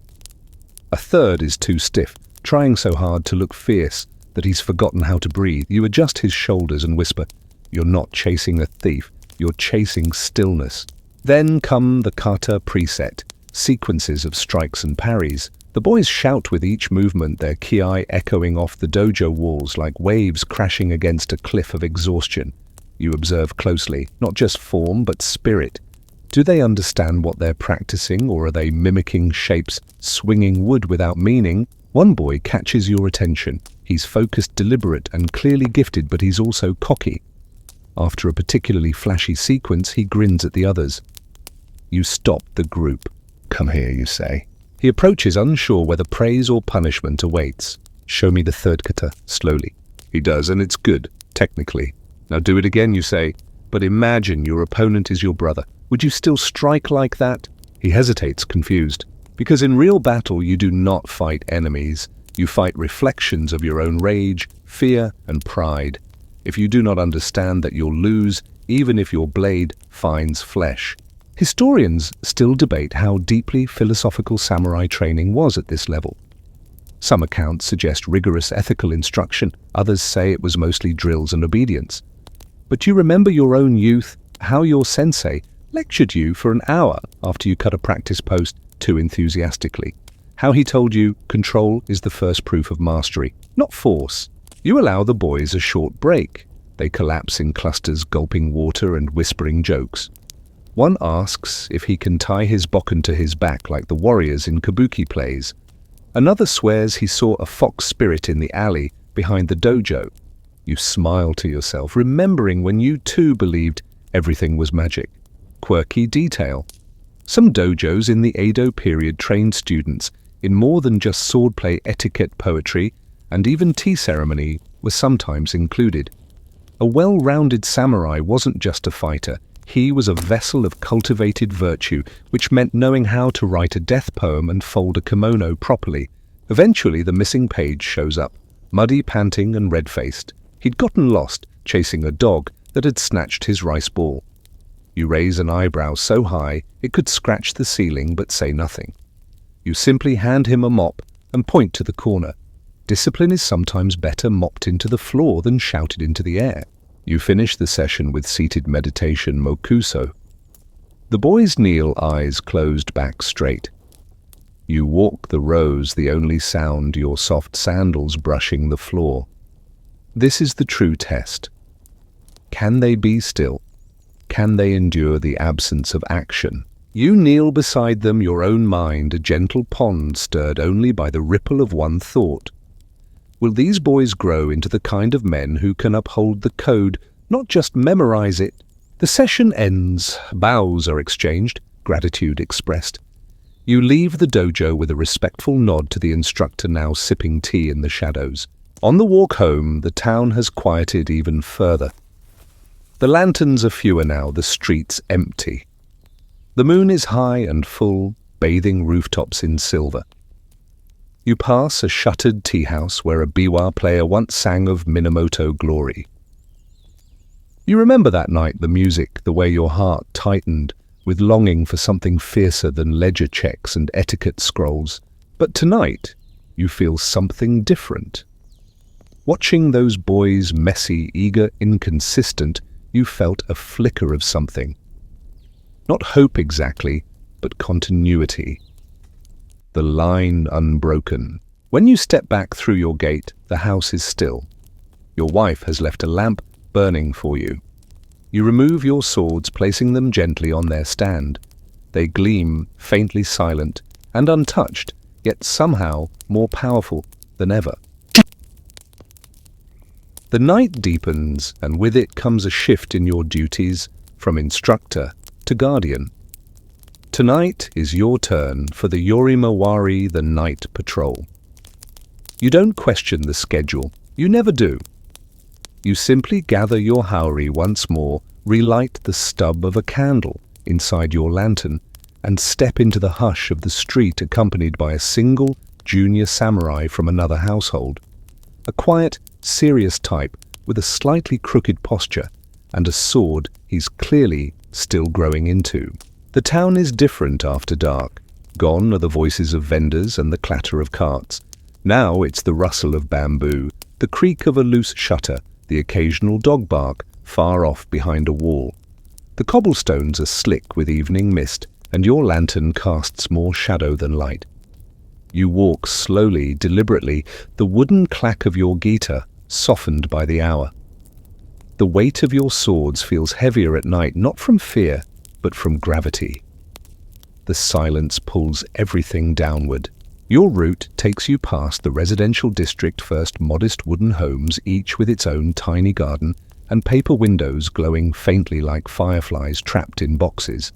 A third is too stiff, trying so hard to look fierce that he's forgotten how to breathe. You adjust his shoulders and whisper, "You're not chasing a thief, you're chasing stillness." Then come the kata preset, sequences of strikes and parries. The boys shout with each movement, their ki echoing off the dojo walls like waves crashing against a cliff of exhaustion. You observe closely, not just form but spirit. Do they understand what they're practicing, or are they mimicking shapes, swinging wood without meaning? One boy catches your attention. He's focused, deliberate, and clearly gifted, but he's also cocky. After a particularly flashy sequence, he grins at the others. You stop the group. "Come here," you say. He approaches, unsure whether praise or punishment awaits. "Show me the third kata, slowly." He does, and it's good, technically. "Now do it again," you say. "But imagine your opponent is your brother. Would you still strike like that?" He hesitates, confused. Because in real battle, you do not fight enemies. You fight reflections of your own rage, fear, and pride. If you do not understand that you'll lose, even if your blade finds flesh. Historians still debate how deeply philosophical samurai training was at this level. Some accounts suggest rigorous ethical instruction, others say it was mostly drills and obedience. But you remember your own youth, how your sensei lectured you for an hour after you cut a practice post too enthusiastically. How he told you control is the first proof of mastery, not force. You allow the boys a short break. They collapse in clusters, gulping water and whispering jokes. One asks if he can tie his bokken to his back like the warriors in kabuki plays. Another swears he saw a fox spirit in the alley behind the dojo. You smile to yourself, remembering when you too believed everything was magic. Quirky detail. Some dojos in the Edo period trained students in more than just swordplay etiquette, poetry, and even tea ceremony was sometimes included. A well-rounded samurai wasn't just a fighter. He was a vessel of cultivated virtue, which meant knowing how to write a death poem and fold a kimono properly. Eventually, the missing page shows up, muddy, panting, and red-faced. He'd gotten lost, chasing a dog that had snatched his rice ball. You raise an eyebrow so high it could scratch the ceiling but say nothing. You simply hand him a mop and point to the corner. Discipline is sometimes better mopped into the floor than shouted into the air. You finish the session with seated meditation mokuso. The boys kneel, eyes closed back straight. You walk the rows, the only sound your soft sandals brushing the floor. This is the true test. Can they be still? Can they endure the absence of action? You kneel beside them, your own mind a gentle pond stirred only by the ripple of one thought. Will these boys grow into the kind of men who can uphold the code, not just memorize it? The session ends, bows are exchanged, gratitude expressed. You leave the dojo with a respectful nod to the instructor now sipping tea in the shadows. On the walk home, the town has quieted even further. The lanterns are fewer now, the streets empty. The moon is high and full, bathing rooftops in silver. You pass a shuttered tea house where a biwa player once sang of Minamoto glory. You remember that night, the music, the way your heart tightened with longing for something fiercer than ledger checks and etiquette scrolls. But tonight, you feel something different. Watching those boys, messy, eager, inconsistent, you felt a flicker of something. Not hope exactly, but continuity. The line unbroken. When you step back through your gate, the house is still. Your wife has left a lamp burning for you. You remove your swords, placing them gently on their stand. They gleam, faintly silent and untouched, yet somehow more powerful than ever. The night deepens, and with it comes a shift in your duties from instructor to guardian. Tonight is your turn for the Yorimawari, the night patrol. You don't question the schedule. You never do. You simply gather your haori once more, relight the stub of a candle inside your lantern, and step into the hush of the street accompanied by a single junior samurai from another household. A quiet, serious type with a slightly crooked posture and a sword he's clearly still growing into. The town is different after dark. Gone are the voices of vendors and the clatter of carts. Now it's the rustle of bamboo, The creak of a loose shutter, the occasional dog bark far off behind a wall. The cobblestones are slick with evening mist, and your lantern casts more shadow than light. You walk slowly, deliberately, the wooden clack of your gita softened by the hour. The weight of your swords feels heavier at night, not from fear, but from gravity. The silence pulls everything downward. Your route takes you past the residential district, first modest wooden homes, each with its own tiny garden, and paper windows glowing faintly like fireflies trapped in boxes.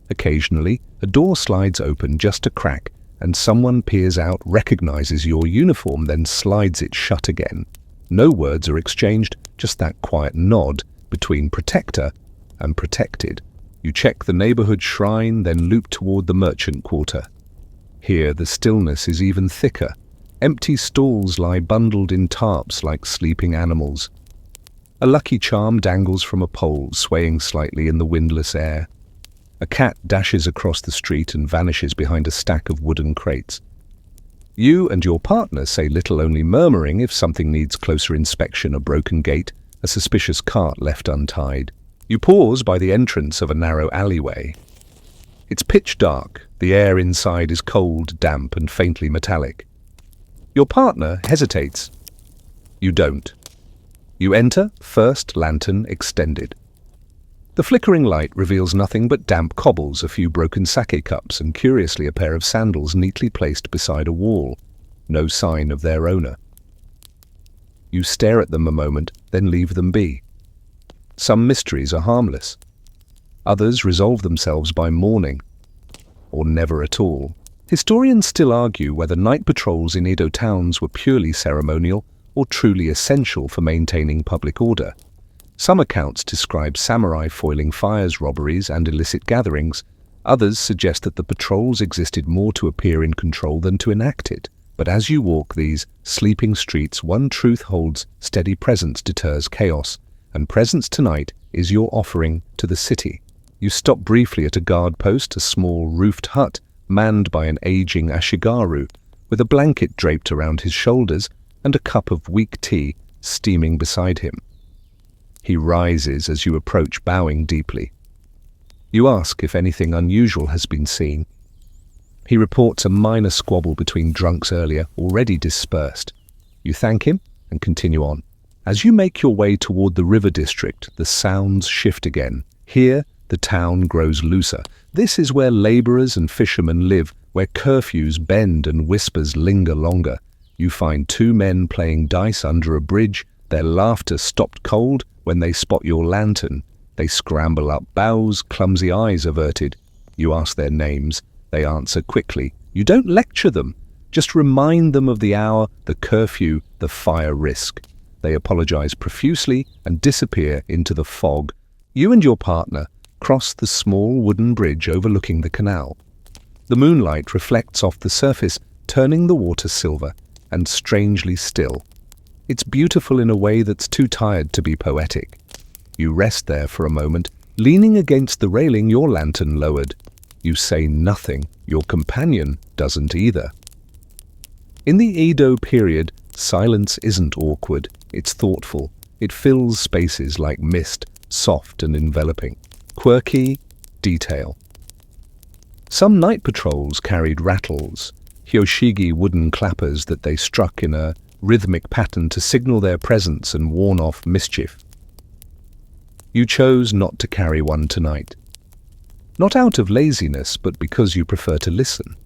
Occasionally, a door slides open just a crack, and someone peers out, recognizes your uniform, then slides it shut again. No words are exchanged, just that quiet nod between protector and protected. You check the neighborhood shrine, then loop toward the merchant quarter. Here the stillness is even thicker. Empty stalls lie bundled in tarps like sleeping animals. A lucky charm dangles from a pole, swaying slightly in the windless air. A cat dashes across the street and vanishes behind a stack of wooden crates. You and your partner say little, only murmuring if something needs closer inspection: a broken gate, a suspicious cart left untied. You pause by the entrance of a narrow alleyway. It's pitch dark. The air inside is cold, damp, and faintly metallic. Your partner hesitates. You don't. You enter, first lantern extended. The flickering light reveals nothing but damp cobbles, a few broken sake cups, and curiously a pair of sandals neatly placed beside a wall. No sign of their owner. You stare at them a moment, then leave them be. Some mysteries are harmless. Others resolve themselves by morning, or never at all. Historians still argue whether night patrols in Edo towns were purely ceremonial or truly essential for maintaining public order. Some accounts describe samurai foiling fires, robberies, and illicit gatherings. Others suggest that the patrols existed more to appear in control than to enact it. But as you walk these sleeping streets, one truth holds: steady presence deters chaos, and presence tonight is your offering to the city. You stop briefly at a guard post, a small roofed hut manned by an aging ashigaru, with a blanket draped around his shoulders and a cup of weak tea steaming beside him. He rises as you approach, bowing deeply. You ask if anything unusual has been seen. He reports a minor squabble between drunks earlier, already dispersed. You thank him and continue on. As you make your way toward the river district, the sounds shift again. Here, the town grows looser. This is where laborers and fishermen live, where curfews bend and whispers linger longer. You find two men playing dice under a bridge, their laughter stopped cold when they spot your lantern. They scramble up boughs, clumsy eyes averted. You ask their names. They answer quickly. You don't lecture them, just remind them of the hour, the curfew, the fire risk. They apologize profusely and disappear into the fog. You and your partner cross the small wooden bridge overlooking the canal. The moonlight reflects off the surface, turning the water silver and strangely still. It's beautiful in a way that's too tired to be poetic. You rest there for a moment, leaning against the railing, your lantern lowered. You say nothing. Your companion doesn't either. In the Edo period, silence isn't awkward. It's thoughtful. It fills spaces like mist, soft and enveloping. Quirky, detail. Some night patrols carried rattles, hyoshigi wooden clappers that they struck in a rhythmic pattern to signal their presence and warn off mischief. You chose not to carry one tonight. Not out of laziness, but because you prefer to listen.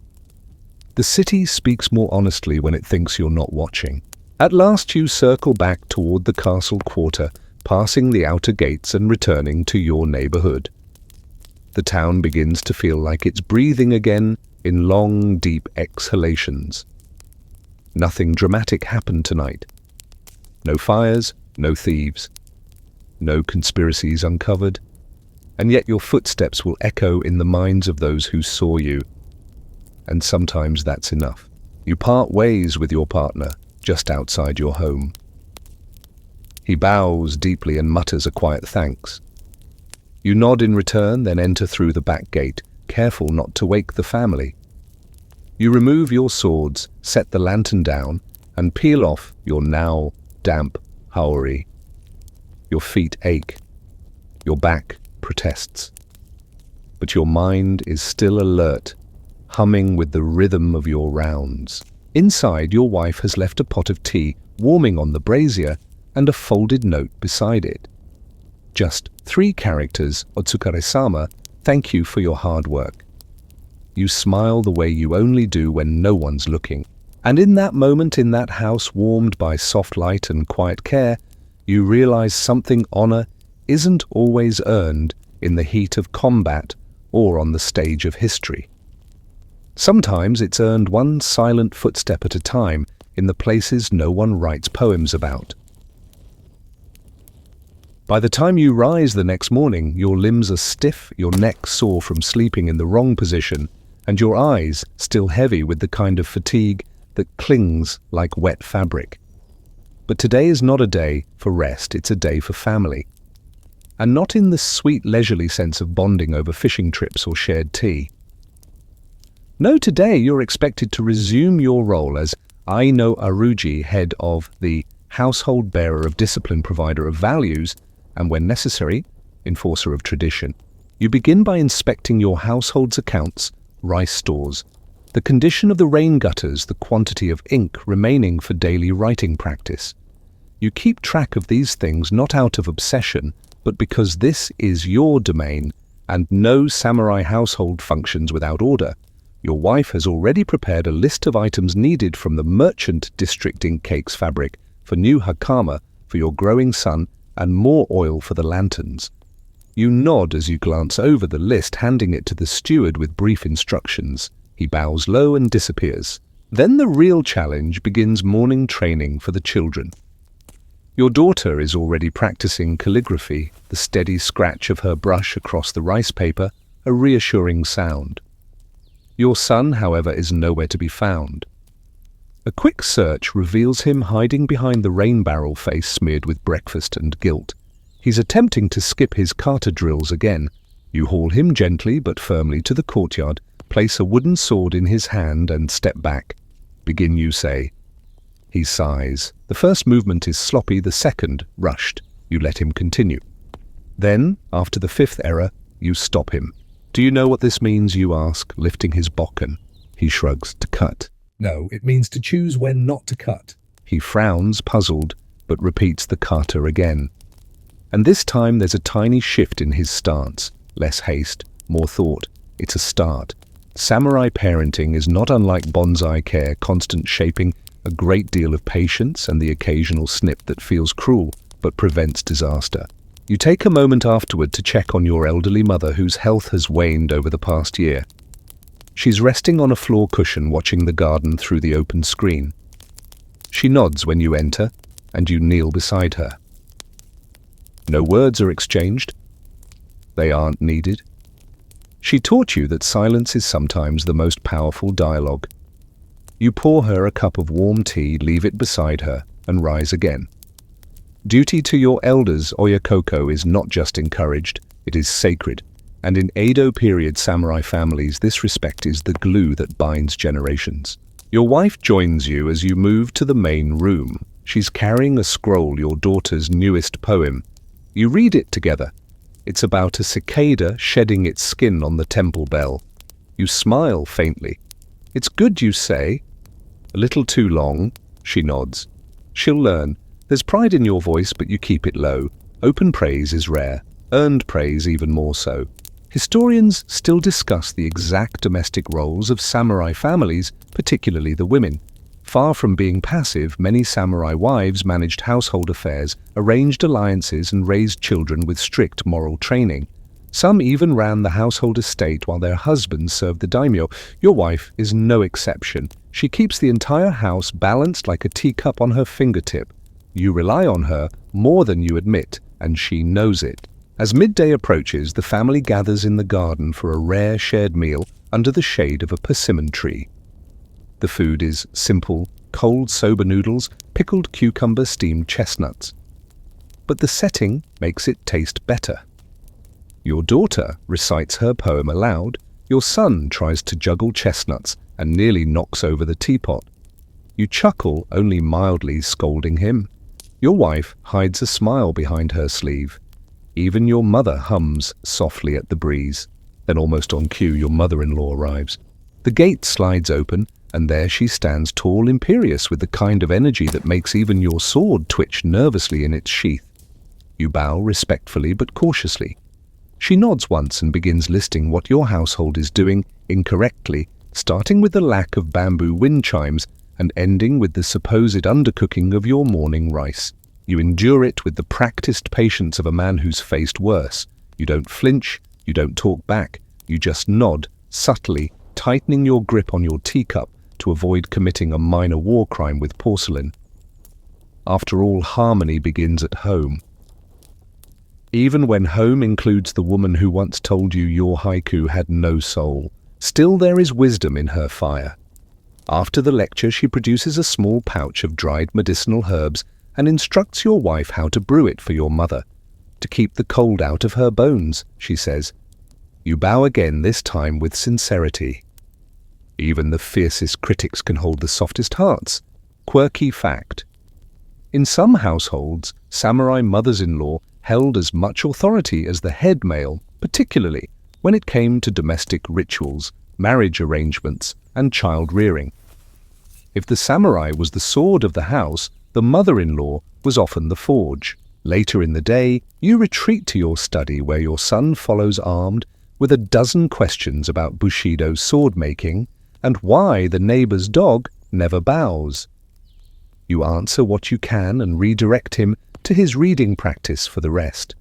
The city speaks more honestly when it thinks you're not watching. At last you circle back toward the castle quarter, passing the outer gates and returning to your neighborhood. The town begins to feel like it's breathing again in long, deep exhalations. Nothing dramatic happened tonight. No fires, no thieves, no conspiracies uncovered. And yet your footsteps will echo in the minds of those who saw you. And sometimes that's enough. You part ways with your partner just outside your home. He bows deeply and mutters a quiet thanks. You nod in return, then enter through the back gate, careful not to wake the family. You remove your swords, set the lantern down, and peel off your now damp haori. Your feet ache. Your back protests. But your mind is still alert, humming with the rhythm of your rounds. Inside, your wife has left a pot of tea warming on the brazier and a folded note beside it. Just 3 characters, Otsukare-sama, thank you for your hard work. You smile the way you only do when no one's looking. And in that moment, in that house warmed by soft light and quiet care, you realize something honor isn't always earned in the heat of combat or on the stage of history. Sometimes it's earned one silent footstep at a time in the places no one writes poems about. By the time you rise the next morning, your limbs are stiff, your neck sore from sleeping in the wrong position, and your eyes still heavy with the kind of fatigue that clings like wet fabric. But today is not a day for rest, it's a day for family. And not in the sweet leisurely sense of bonding over fishing trips or shared tea. No, today you're expected to resume your role as Aino Aruji, head of the household bearer of discipline, provider of values, and when necessary, enforcer of tradition. You begin by inspecting your household's accounts, rice stores, the condition of the rain gutters, the quantity of ink remaining for daily writing practice. You keep track of these things not out of obsession, but because this is your domain, and no samurai household functions without order. Your wife has already prepared a list of items needed from the merchant district ink cakes fabric for new hakama for your growing son and more oil for the lanterns. You nod as you glance over the list, handing it to the steward with brief instructions. He bows low and disappears. Then the real challenge begins: morning training for the children. Your daughter is already practicing calligraphy, the steady scratch of her brush across the rice paper, a reassuring sound. Your son, however, is nowhere to be found. A quick search reveals him hiding behind the rain barrel face smeared with breakfast and guilt. He's attempting to skip his kata drills again. You haul him gently but firmly to the courtyard, place a wooden sword in his hand and step back. Begin, you say. He sighs. The first movement is sloppy, the second rushed. You let him continue. Then, after the 5th error, you stop him. Do you know what this means, you ask, lifting his bokken. He shrugs. To cut. No, it means to choose when not to cut. He frowns, puzzled, but repeats the kata again. And this time there's a tiny shift in his stance. Less haste, more thought. It's a start. Samurai parenting is not unlike bonsai care, constant shaping, a great deal of patience, and the occasional snip that feels cruel but prevents disaster. You take a moment afterward to check on your elderly mother, whose health has waned over the past year. She's resting on a floor cushion, watching the garden through the open screen. She nods when you enter, and you kneel beside her. No words are exchanged. They aren't needed. She taught you that silence is sometimes the most powerful dialogue. You pour her a cup of warm tea, leave it beside her, and rise again. Duty to your elders, oyakoko, is not just encouraged, it is sacred. And in Edo period samurai families, this respect is the glue that binds generations. Your wife joins you as you move to the main room. She's carrying a scroll, your daughter's newest poem. You read it together. It's about a cicada shedding its skin on the temple bell. You smile faintly. It's good, you say. A little too long, she nods. She'll learn. There's pride in your voice, but you keep it low. Open praise is rare, earned praise even more so. Historians still discuss the exact domestic roles of samurai families, particularly the women. Far from being passive, many samurai wives managed household affairs, arranged alliances, and raised children with strict moral training. Some even ran the household estate while their husbands served the daimyo. Your wife is no exception. She keeps the entire house balanced like a teacup on her fingertip. You rely on her more than you admit, and she knows it. As midday approaches, the family gathers in the garden for a rare shared meal under the shade of a persimmon tree. The food is simple: cold soba noodles, pickled cucumber, steamed chestnuts. But the setting makes it taste better. Your daughter recites her poem aloud. Your son tries to juggle chestnuts and nearly knocks over the teapot. You chuckle, only mildly scolding him. Your wife hides a smile behind her sleeve. Even your mother hums softly at the breeze. Then almost on cue, your mother-in-law arrives. The gate slides open, and there she stands tall, imperious, with the kind of energy that makes even your sword twitch nervously in its sheath. You bow respectfully but cautiously. She nods once and begins listing what your household is doing incorrectly, starting with the lack of bamboo wind chimes and ending with the supposed undercooking of your morning rice. You endure it with the practiced patience of a man who's faced worse. You don't flinch, you don't talk back, you just nod, subtly, tightening your grip on your teacup to avoid committing a minor war crime with porcelain. After all, harmony begins at home. Even when home includes the woman who once told you your haiku had no soul, still there is wisdom in her fire. After the lecture, she produces a small pouch of dried medicinal herbs and instructs your wife how to brew it for your mother. To keep the cold out of her bones, she says. You bow again, this time with sincerity. Even the fiercest critics can hold the softest hearts. Quirky fact. In some households, samurai mothers-in-law held as much authority as the head male, particularly when it came to domestic rituals, marriage arrangements, and child-rearing. If the samurai was the sword of the house, the mother-in-law was often the forge. Later in the day, you retreat to your study where your son follows armed with a dozen questions about Bushido sword-making and why the neighbor's dog never bows. You answer what you can and redirect him to his reading practice for the rest.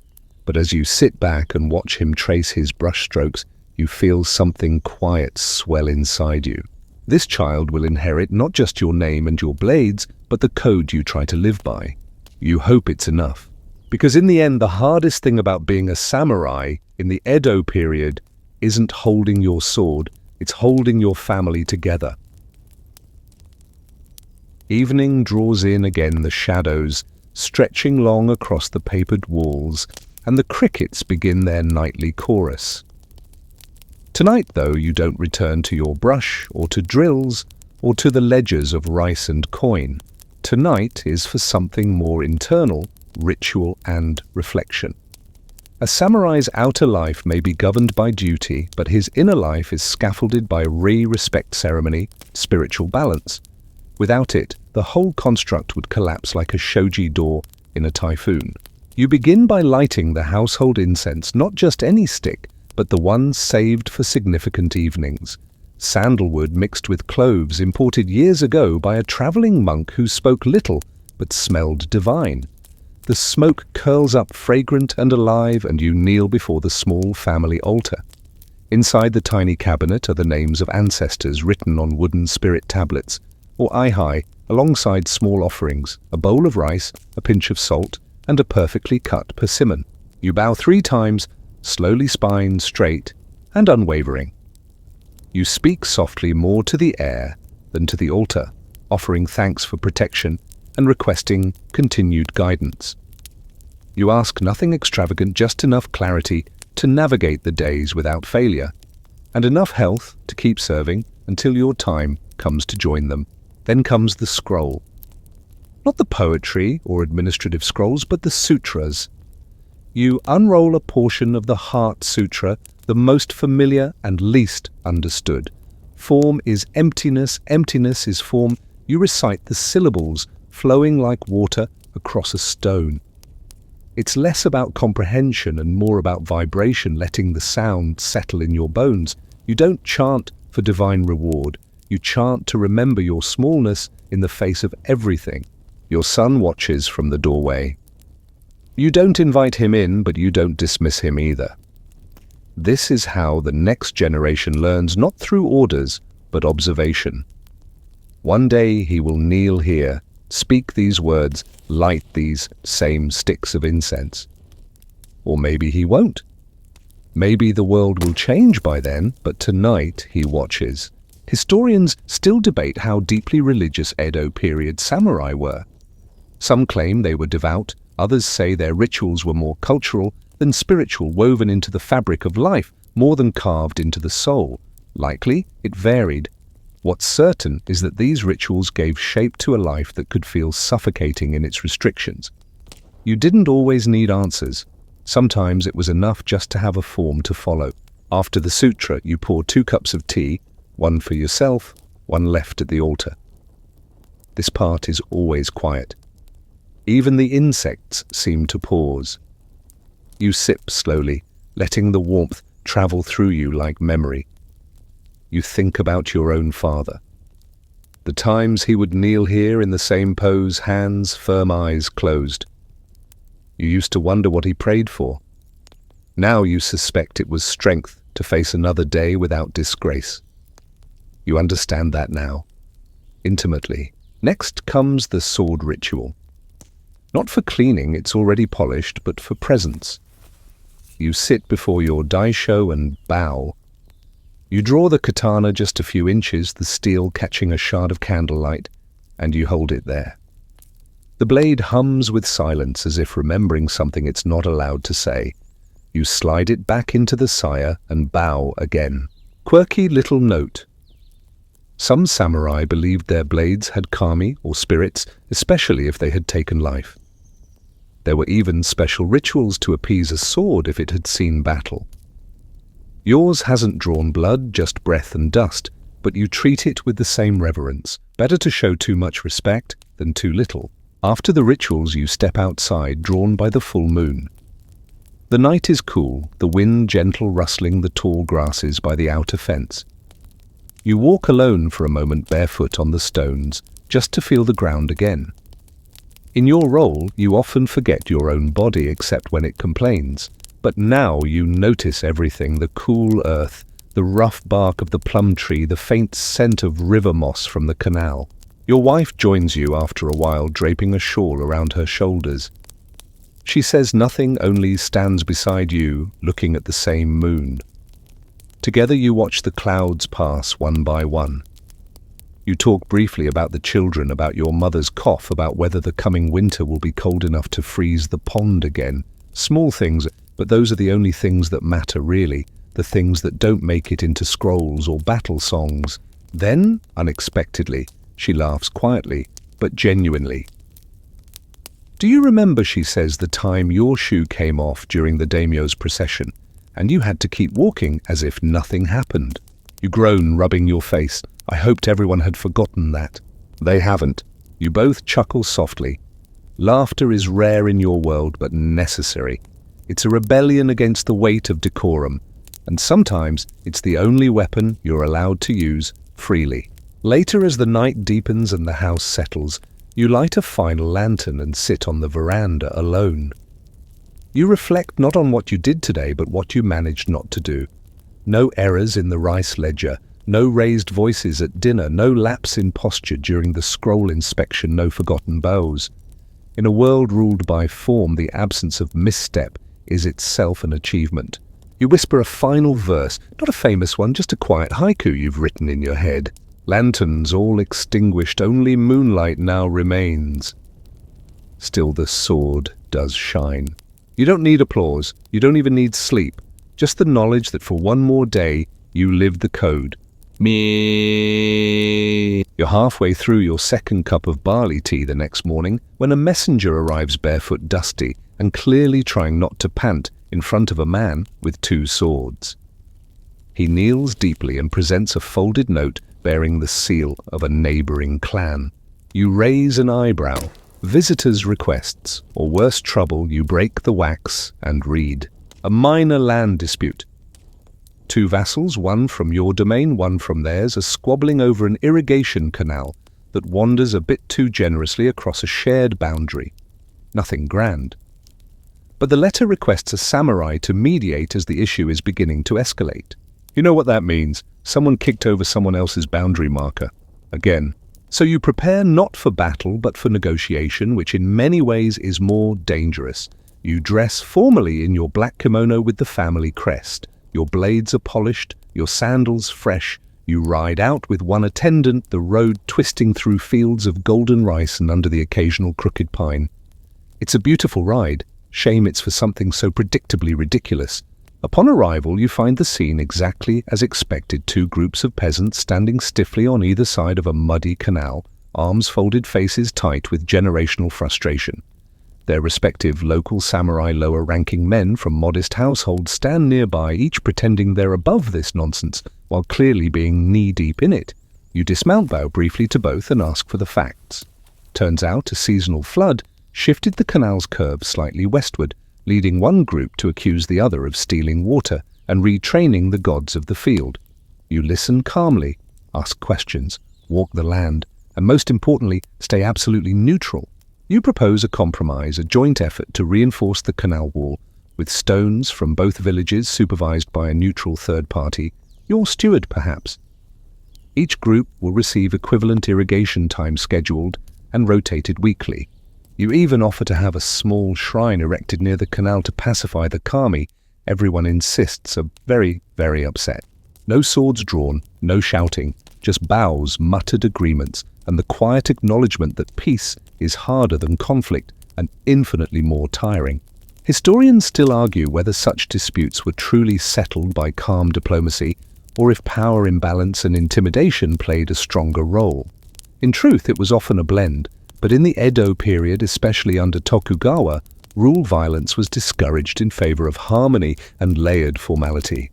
But as you sit back and watch him trace his brushstrokes, you feel something quiet swell inside you. This child will inherit not just your name and your blades, but the code you try to live by. You hope it's enough. Because in the end, the hardest thing about being a samurai in the Edo period isn't holding your sword, it's holding your family together. Evening draws in again, the shadows stretching long across the papered walls, and the crickets begin their nightly chorus. Tonight, though, you don't return to your brush or to drills or to the ledgers of rice and coin. Tonight is for something more internal, ritual and reflection. A samurai's outer life may be governed by duty, but his inner life is scaffolded by respect ceremony, spiritual balance. Without it, the whole construct would collapse like a shoji door in a typhoon. You begin by lighting the household incense, not just any stick, but the one saved for significant evenings. Sandalwood mixed with cloves imported years ago by a traveling monk who spoke little but smelled divine. The smoke curls up fragrant and alive, and you kneel before the small family altar. Inside the tiny cabinet are the names of ancestors written on wooden spirit tablets, or ihai, alongside small offerings, a bowl of rice, a pinch of salt, and a perfectly cut persimmon. You bow 3 times, slowly, spine straight and unwavering. You speak softly, more to the air than to the altar, offering thanks for protection and requesting continued guidance. You ask nothing extravagant, just enough clarity to navigate the days without failure, and enough health to keep serving until your time comes to join them. Then comes the scroll. Not the poetry or administrative scrolls, but the sutras. You unroll a portion of the Heart Sutra, the most familiar and least understood. Form is emptiness, emptiness is form. You recite the syllables flowing like water across a stone. It's less about comprehension and more about vibration, letting the sound settle in your bones. You don't chant for divine reward. You chant to remember your smallness in the face of everything. Your son watches from the doorway. You don't invite him in, but you don't dismiss him either. This is how the next generation learns, not through orders, but observation. One day he will kneel here, speak these words, light these same sticks of incense. Or maybe he won't. Maybe the world will change by then, but tonight he watches. Historians still debate how deeply religious Edo period samurai were. Some claim they were devout, others say their rituals were more cultural than spiritual, woven into the fabric of life, more than carved into the soul. Likely, it varied. What's certain is that these rituals gave shape to a life that could feel suffocating in its restrictions. You didn't always need answers. Sometimes it was enough just to have a form to follow. After the sutra, you pour 2 cups of tea, one for yourself, one left at the altar. This part is always quiet. Even the insects seem to pause. You sip slowly, letting the warmth travel through you like memory. You think about your own father. The times he would kneel here in the same pose, hands, firm eyes closed. You used to wonder what he prayed for. Now you suspect it was strength to face another day without disgrace. You understand that now, intimately. Next comes the sword ritual. Not for cleaning, it's already polished, but for presence. You sit before your daisho and bow. You draw the katana just a few inches, the steel catching a shard of candlelight, and you hold it there. The blade hums with silence as if remembering something it's not allowed to say. You slide it back into the saya and bow again. Quirky little note. Some samurai believed their blades had kami or spirits, especially if they had taken life. There were even special rituals to appease a sword if it had seen battle. Yours hasn't drawn blood, just breath and dust, but you treat it with the same reverence. Better to show too much respect than too little. After the rituals, you step outside, drawn by the full moon. The night is cool, the wind gentle rustling the tall grasses by the outer fence. You walk alone for a moment barefoot on the stones, just to feel the ground again. In your role, you often forget your own body except when it complains. But now you notice everything: the cool earth, the rough bark of the plum tree, the faint scent of river moss from the canal. Your wife joins you after a while, draping a shawl around her shoulders. She says nothing, only stands beside you, looking at the same moon. Together you watch the clouds pass one by one. You talk briefly about the children, about your mother's cough, about whether the coming winter will be cold enough to freeze the pond again. Small things, but those are the only things that matter really, the things that don't make it into scrolls or battle songs. Then, unexpectedly, she laughs quietly, but genuinely. Do you remember, she says, the time your shoe came off during the daimyo's procession, and you had to keep walking as if nothing happened? You groan, rubbing your face. I hoped everyone had forgotten that. They haven't. You both chuckle softly. Laughter is rare in your world, but necessary. It's a rebellion against the weight of decorum, and sometimes it's the only weapon you're allowed to use freely. Later, as the night deepens and the house settles, you light a final lantern and sit on the veranda alone. You reflect not on what you did today, but what you managed not to do. No errors in the rice ledger, no raised voices at dinner, no lapse in posture during the scroll inspection, no forgotten bows. In a world ruled by form, the absence of misstep is itself an achievement. You whisper a final verse, not a famous one, just a quiet haiku you've written in your head. Lanterns all extinguished, only moonlight now remains. Still the sword does shine. You don't need applause, you don't even need sleep, just the knowledge that for one more day you lived the code. Me. You're halfway through your second cup of barley tea the next morning when a messenger arrives barefoot, dusty, and clearly trying not to pant in front of a man with 2 swords. He kneels deeply and presents a folded note bearing the seal of a neighboring clan. You raise an eyebrow. Visitors' requests, or worse trouble, you break the wax and read. A minor land dispute. 2 vassals, one from your domain, one from theirs, are squabbling over an irrigation canal that wanders a bit too generously across a shared boundary. Nothing grand. But the letter requests a samurai to mediate as the issue is beginning to escalate. You know what that means. Someone kicked over someone else's boundary marker. Again. So you prepare not for battle, but for negotiation, which in many ways is more dangerous. You dress formally in your black kimono with the family crest. Your blades are polished, your sandals fresh. You ride out with one attendant, the road twisting through fields of golden rice and under the occasional crooked pine. It's a beautiful ride. Shame it's for something so predictably ridiculous. Upon arrival, you find the scene exactly as expected. Two groups of peasants standing stiffly on either side of a muddy canal, arms folded, faces tight with generational frustration. Their respective local samurai lower-ranking men from modest households stand nearby, each pretending they're above this nonsense, while clearly being knee-deep in it. You dismount, bow briefly to both, and ask for the facts. Turns out a seasonal flood shifted the canal's curve slightly westward, leading one group to accuse the other of stealing water and retraining the gods of the field. You listen calmly, ask questions, walk the land, and most importantly, stay absolutely neutral. You propose a compromise, a joint effort to reinforce the canal wall, with stones from both villages supervised by a neutral third party, your steward perhaps. Each group will receive equivalent irrigation time scheduled and rotated weekly. You even offer to have a small shrine erected near the canal to pacify the kami. Everyone insists, are very, very upset. No swords drawn, no shouting, just bows, muttered agreements, and the quiet acknowledgement that peace is harder than conflict and infinitely more tiring. Historians still argue whether such disputes were truly settled by calm diplomacy or if power imbalance and intimidation played a stronger role. In truth, it was often a blend, but in the Edo period, especially under Tokugawa, rule violence was discouraged in favor of harmony and layered formality.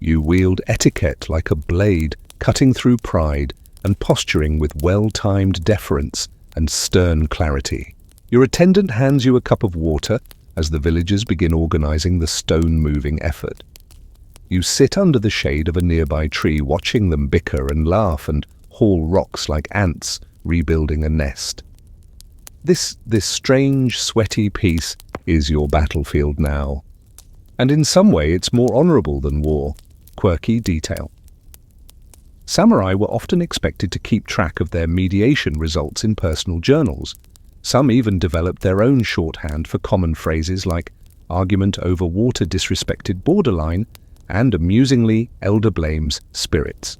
You wield etiquette like a blade, cutting through pride and posturing with well-timed deference and stern clarity. Your attendant hands you a cup of water as the villagers begin organizing the stone-moving effort. You sit under the shade of a nearby tree, watching them bicker and laugh and haul rocks like ants rebuilding a nest. This strange, sweaty peace is your battlefield now. And in some way it's more honorable than war. Quirky detail. Samurai were often expected to keep track of their mediation results in personal journals. Some even developed their own shorthand for common phrases like argument over water disrespected borderline and, amusingly, elder blames spirits.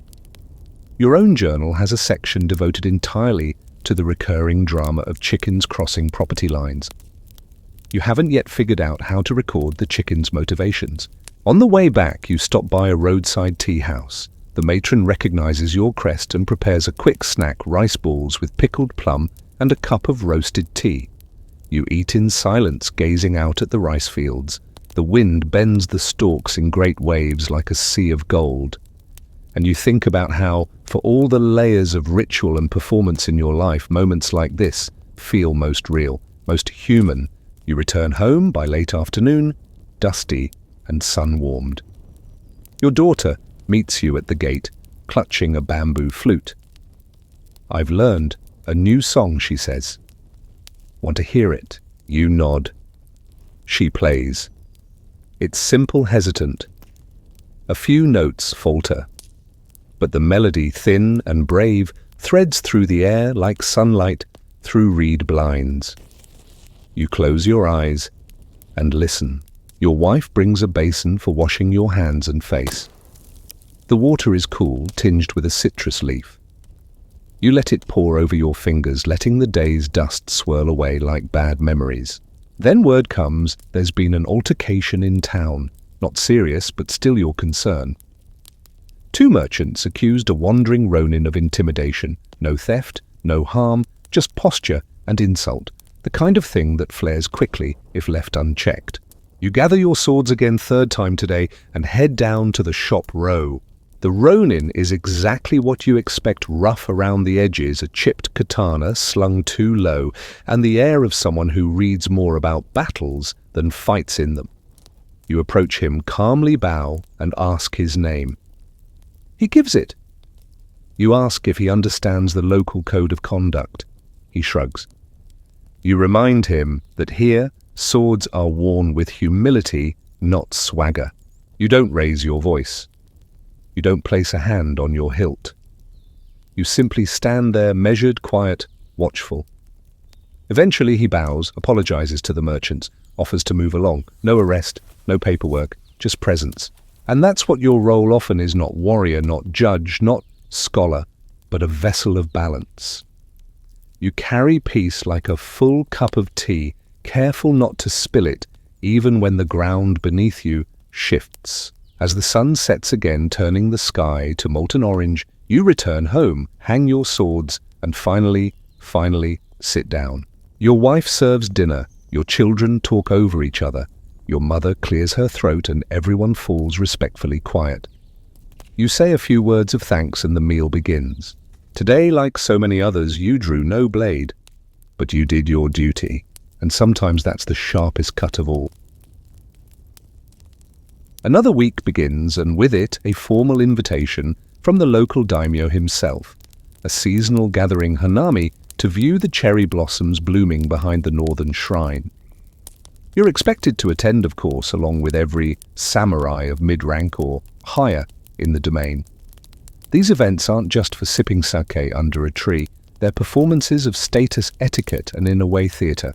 Your own journal has a section devoted entirely to the recurring drama of chickens crossing property lines. You haven't yet figured out how to record the chickens' motivations. On the way back, you stop by a roadside tea house. The matron recognizes your crest and prepares a quick snack, rice balls with pickled plum and a cup of roasted tea. You eat in silence, gazing out at the rice fields. The wind bends the stalks in great waves like a sea of gold. And you think about how, for all the layers of ritual and performance in your life, moments like this feel most real, most human. You return home by late afternoon, dusty and sun-warmed. Your daughter meets you at the gate, clutching a bamboo flute. "I've learned a new song," she says. "Want to hear it?" You nod. She plays. It's simple, hesitant. A few notes falter, but the melody, thin and brave, threads through the air like sunlight through reed blinds. You close your eyes and listen. Your wife brings a basin for washing your hands and face. The water is cool, tinged with a citrus leaf. You let it pour over your fingers, letting the day's dust swirl away like bad memories. Then word comes there's been an altercation in town. Not serious, but still your concern. Two merchants accused a wandering ronin of intimidation. No theft, no harm, just posture and insult. The kind of thing that flares quickly if left unchecked. You gather your swords again, third time today, and head down to the shop row. The ronin is exactly what you expect, rough around the edges, a chipped katana slung too low, and the air of someone who reads more about battles than fights in them. You approach him, calmly bow, and ask his name. He gives it. You ask if he understands the local code of conduct. He shrugs. You remind him that here, swords are worn with humility, not swagger. You don't raise your voice. You don't place a hand on your hilt. You simply stand there, measured, quiet, watchful. Eventually he bows, apologizes to the merchants, offers to move along. No arrest, no paperwork, just presence. And that's what your role often is, not warrior, not judge, not scholar, but a vessel of balance. You carry peace like a full cup of tea, careful not to spill it, even when the ground beneath you shifts. As the sun sets again, turning the sky to molten orange, you return home, hang your swords, and finally sit down. Your wife serves dinner, your children talk over each other, your mother clears her throat, and everyone falls respectfully quiet. You say a few words of thanks and the meal begins. Today, like so many others, you drew no blade, but you did your duty, and sometimes that's the sharpest cut of all. Another week begins, and with it a formal invitation from the local daimyo himself, a seasonal gathering hanami to view the cherry blossoms blooming behind the northern shrine. You're expected to attend, of course, along with every samurai of mid-rank or higher in the domain. These events aren't just for sipping sake under a tree, they're performances of status etiquette and in-a-way theatre.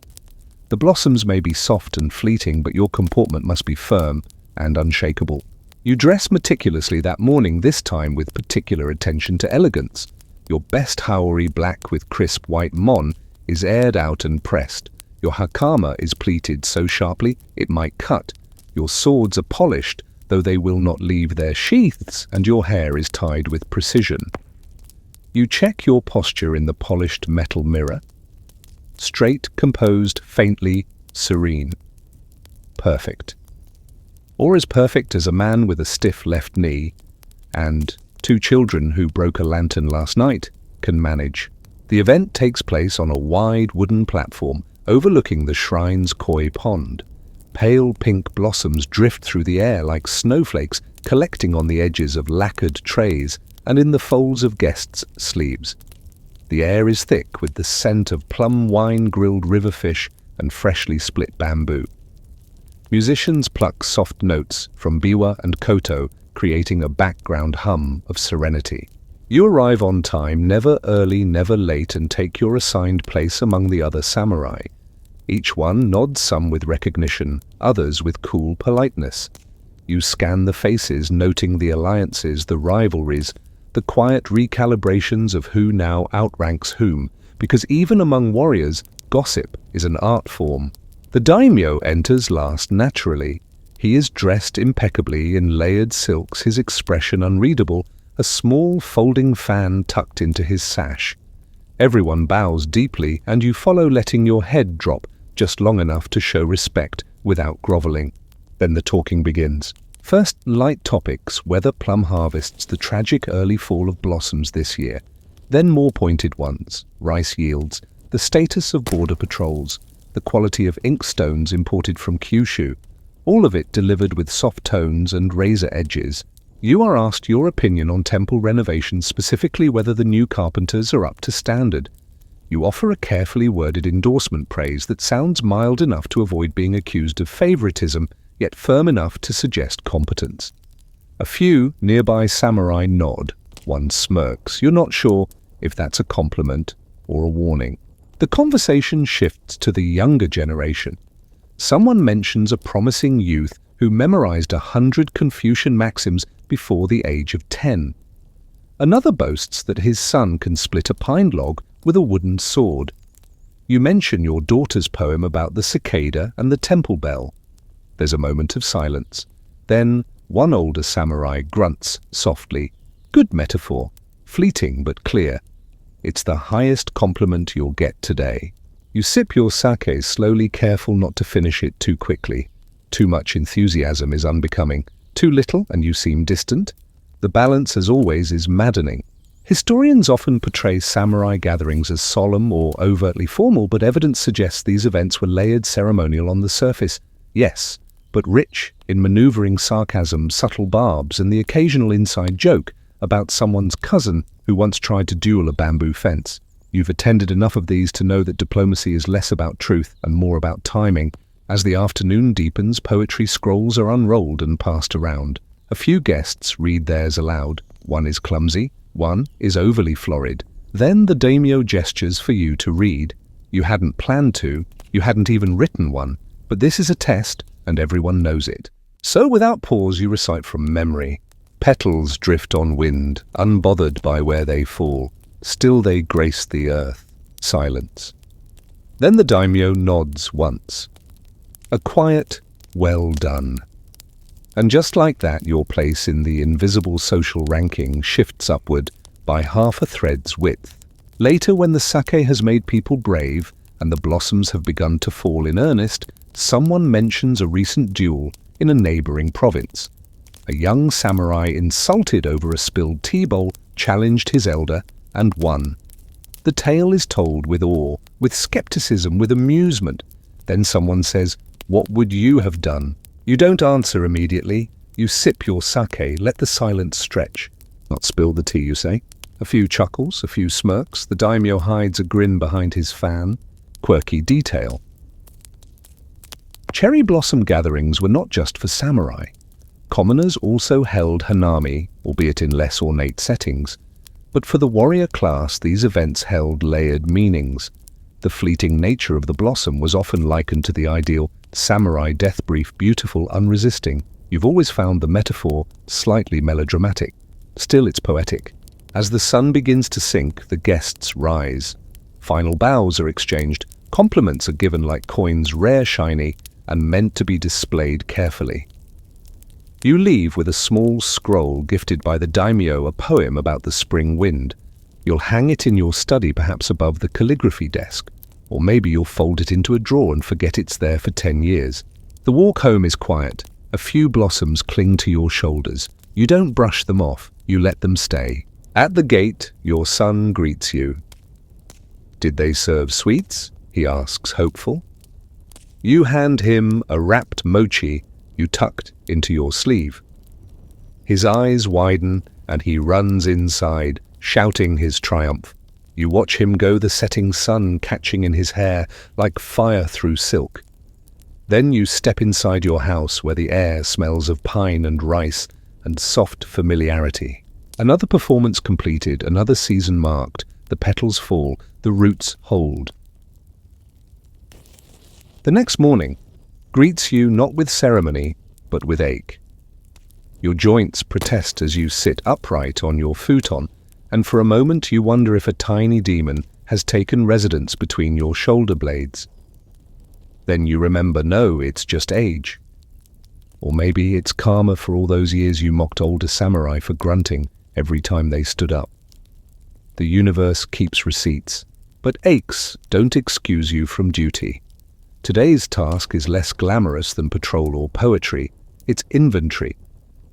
The blossoms may be soft and fleeting, but your comportment must be firm and unshakable. You dress meticulously that morning, this time with particular attention to elegance. Your best haori black with crisp white mon is aired out and pressed. Your hakama is pleated so sharply it might cut. Your swords are polished, though they will not leave their sheaths, and your hair is tied with precision. You check your posture in the polished metal mirror. Straight, composed, faintly serene. Perfect. Or as perfect as a man with a stiff left knee and 2 children who broke a lantern last night can manage. The event takes place on a wide wooden platform overlooking the shrine's koi pond. Pale pink blossoms drift through the air like snowflakes, collecting on the edges of lacquered trays and in the folds of guests' sleeves. The air is thick with the scent of plum wine-grilled river fish and freshly split bamboo. Musicians pluck soft notes from biwa and koto, creating a background hum of serenity. You arrive on time, never early, never late, and take your assigned place among the other samurai. Each one nods, some with recognition, others with cool politeness. You scan the faces, noting the alliances, the rivalries, the quiet recalibrations of who now outranks whom, because even among warriors, gossip is an art form. The daimyo enters last naturally. He is dressed impeccably in layered silks, his expression unreadable, a small folding fan tucked into his sash. Everyone bows deeply, and you follow, letting your head drop just long enough to show respect without groveling. Then the talking begins. First, light topics, weather, plum harvests, the tragic early fall of blossoms this year. Then more pointed ones, rice yields, the status of border patrols, the quality of inkstones imported from Kyushu, all of it delivered with soft tones and razor edges. You are asked your opinion on temple renovations, specifically whether the new carpenters are up to standard. You offer a carefully worded endorsement praise that sounds mild enough to avoid being accused of favoritism, yet firm enough to suggest competence. A few nearby samurai nod. One smirks. You're not sure if that's a compliment or a warning. The conversation shifts to the younger generation. Someone mentions a promising youth who memorized 100 Confucian maxims before the age of 10. Another boasts that his son can split a pine log with a wooden sword. You mention your daughter's poem about the cicada and the temple bell. There's a moment of silence. Then one older samurai grunts softly. Good metaphor, fleeting but clear. It's the highest compliment you'll get today. You sip your sake slowly, careful not to finish it too quickly. Too much enthusiasm is unbecoming. Too little and you seem distant. The balance, as always, is maddening. Historians often portray samurai gatherings as solemn or overtly formal, but evidence suggests these events were layered, ceremonial on the surface. Yes, but rich in maneuvering sarcasm, subtle barbs, and the occasional inside joke about someone's cousin who once tried to duel a bamboo fence. You've attended enough of these to know that diplomacy is less about truth and more about timing. As the afternoon deepens, poetry scrolls are unrolled and passed around. A few guests read theirs aloud. One is clumsy, one is overly florid. Then the daimyo gestures for you to read. You hadn't planned to, you hadn't even written one, but this is a test and everyone knows it. So without pause you recite from memory. Petals drift on wind, unbothered by where they fall. Still they grace the earth. Silence. Then the daimyo nods once. A quiet, well done. And just like that, your place in the invisible social ranking shifts upward by half a thread's width. Later, when the sake has made people brave and the blossoms have begun to fall in earnest, someone mentions a recent duel in a neighboring province. A young samurai, insulted over a spilled tea bowl, challenged his elder and won. The tale is told with awe, with skepticism, with amusement. Then someone says, "What would you have done?" You don't answer immediately. You sip your sake, let the silence stretch. Not spill the tea, you say. A few chuckles, a few smirks. The daimyo hides a grin behind his fan. Quirky detail. Cherry blossom gatherings were not just for samurai. Commoners also held hanami, albeit in less ornate settings. But for the warrior class, these events held layered meanings. The fleeting nature of the blossom was often likened to the ideal samurai death brief, beautiful, unresisting. You've always found the metaphor slightly melodramatic. Still, it's poetic. As the sun begins to sink, the guests rise. Final bows are exchanged. Compliments are given like coins, rare, shiny, and meant to be displayed carefully. You leave with a small scroll gifted by the daimyo, a poem about the spring wind. You'll hang it in your study, perhaps above the calligraphy desk. Or maybe you'll fold it into a drawer and forget it's there for 10 years. The walk home is quiet. A few blossoms cling to your shoulders. You don't brush them off, you let them stay. At the gate, your son greets you. "Did they serve sweets?" he asks, hopeful. You hand him a wrapped mochi you tucked into your sleeve. His eyes widen and he runs inside, shouting his triumph. You watch him go, the setting sun catching in his hair like fire through silk. Then you step inside your house where the air smells of pine and rice and soft familiarity. Another performance completed, another season marked. The petals fall, the roots hold. The next morning greets you not with ceremony, but with ache. Your joints protest as you sit upright on your futon, and for a moment you wonder if a tiny demon has taken residence between your shoulder blades. Then you remember, no, it's just age. Or maybe it's karma for all those years you mocked older samurai for grunting every time they stood up. The universe keeps receipts, but aches don't excuse you from duty. Today's task is less glamorous than patrol or poetry. It's inventory.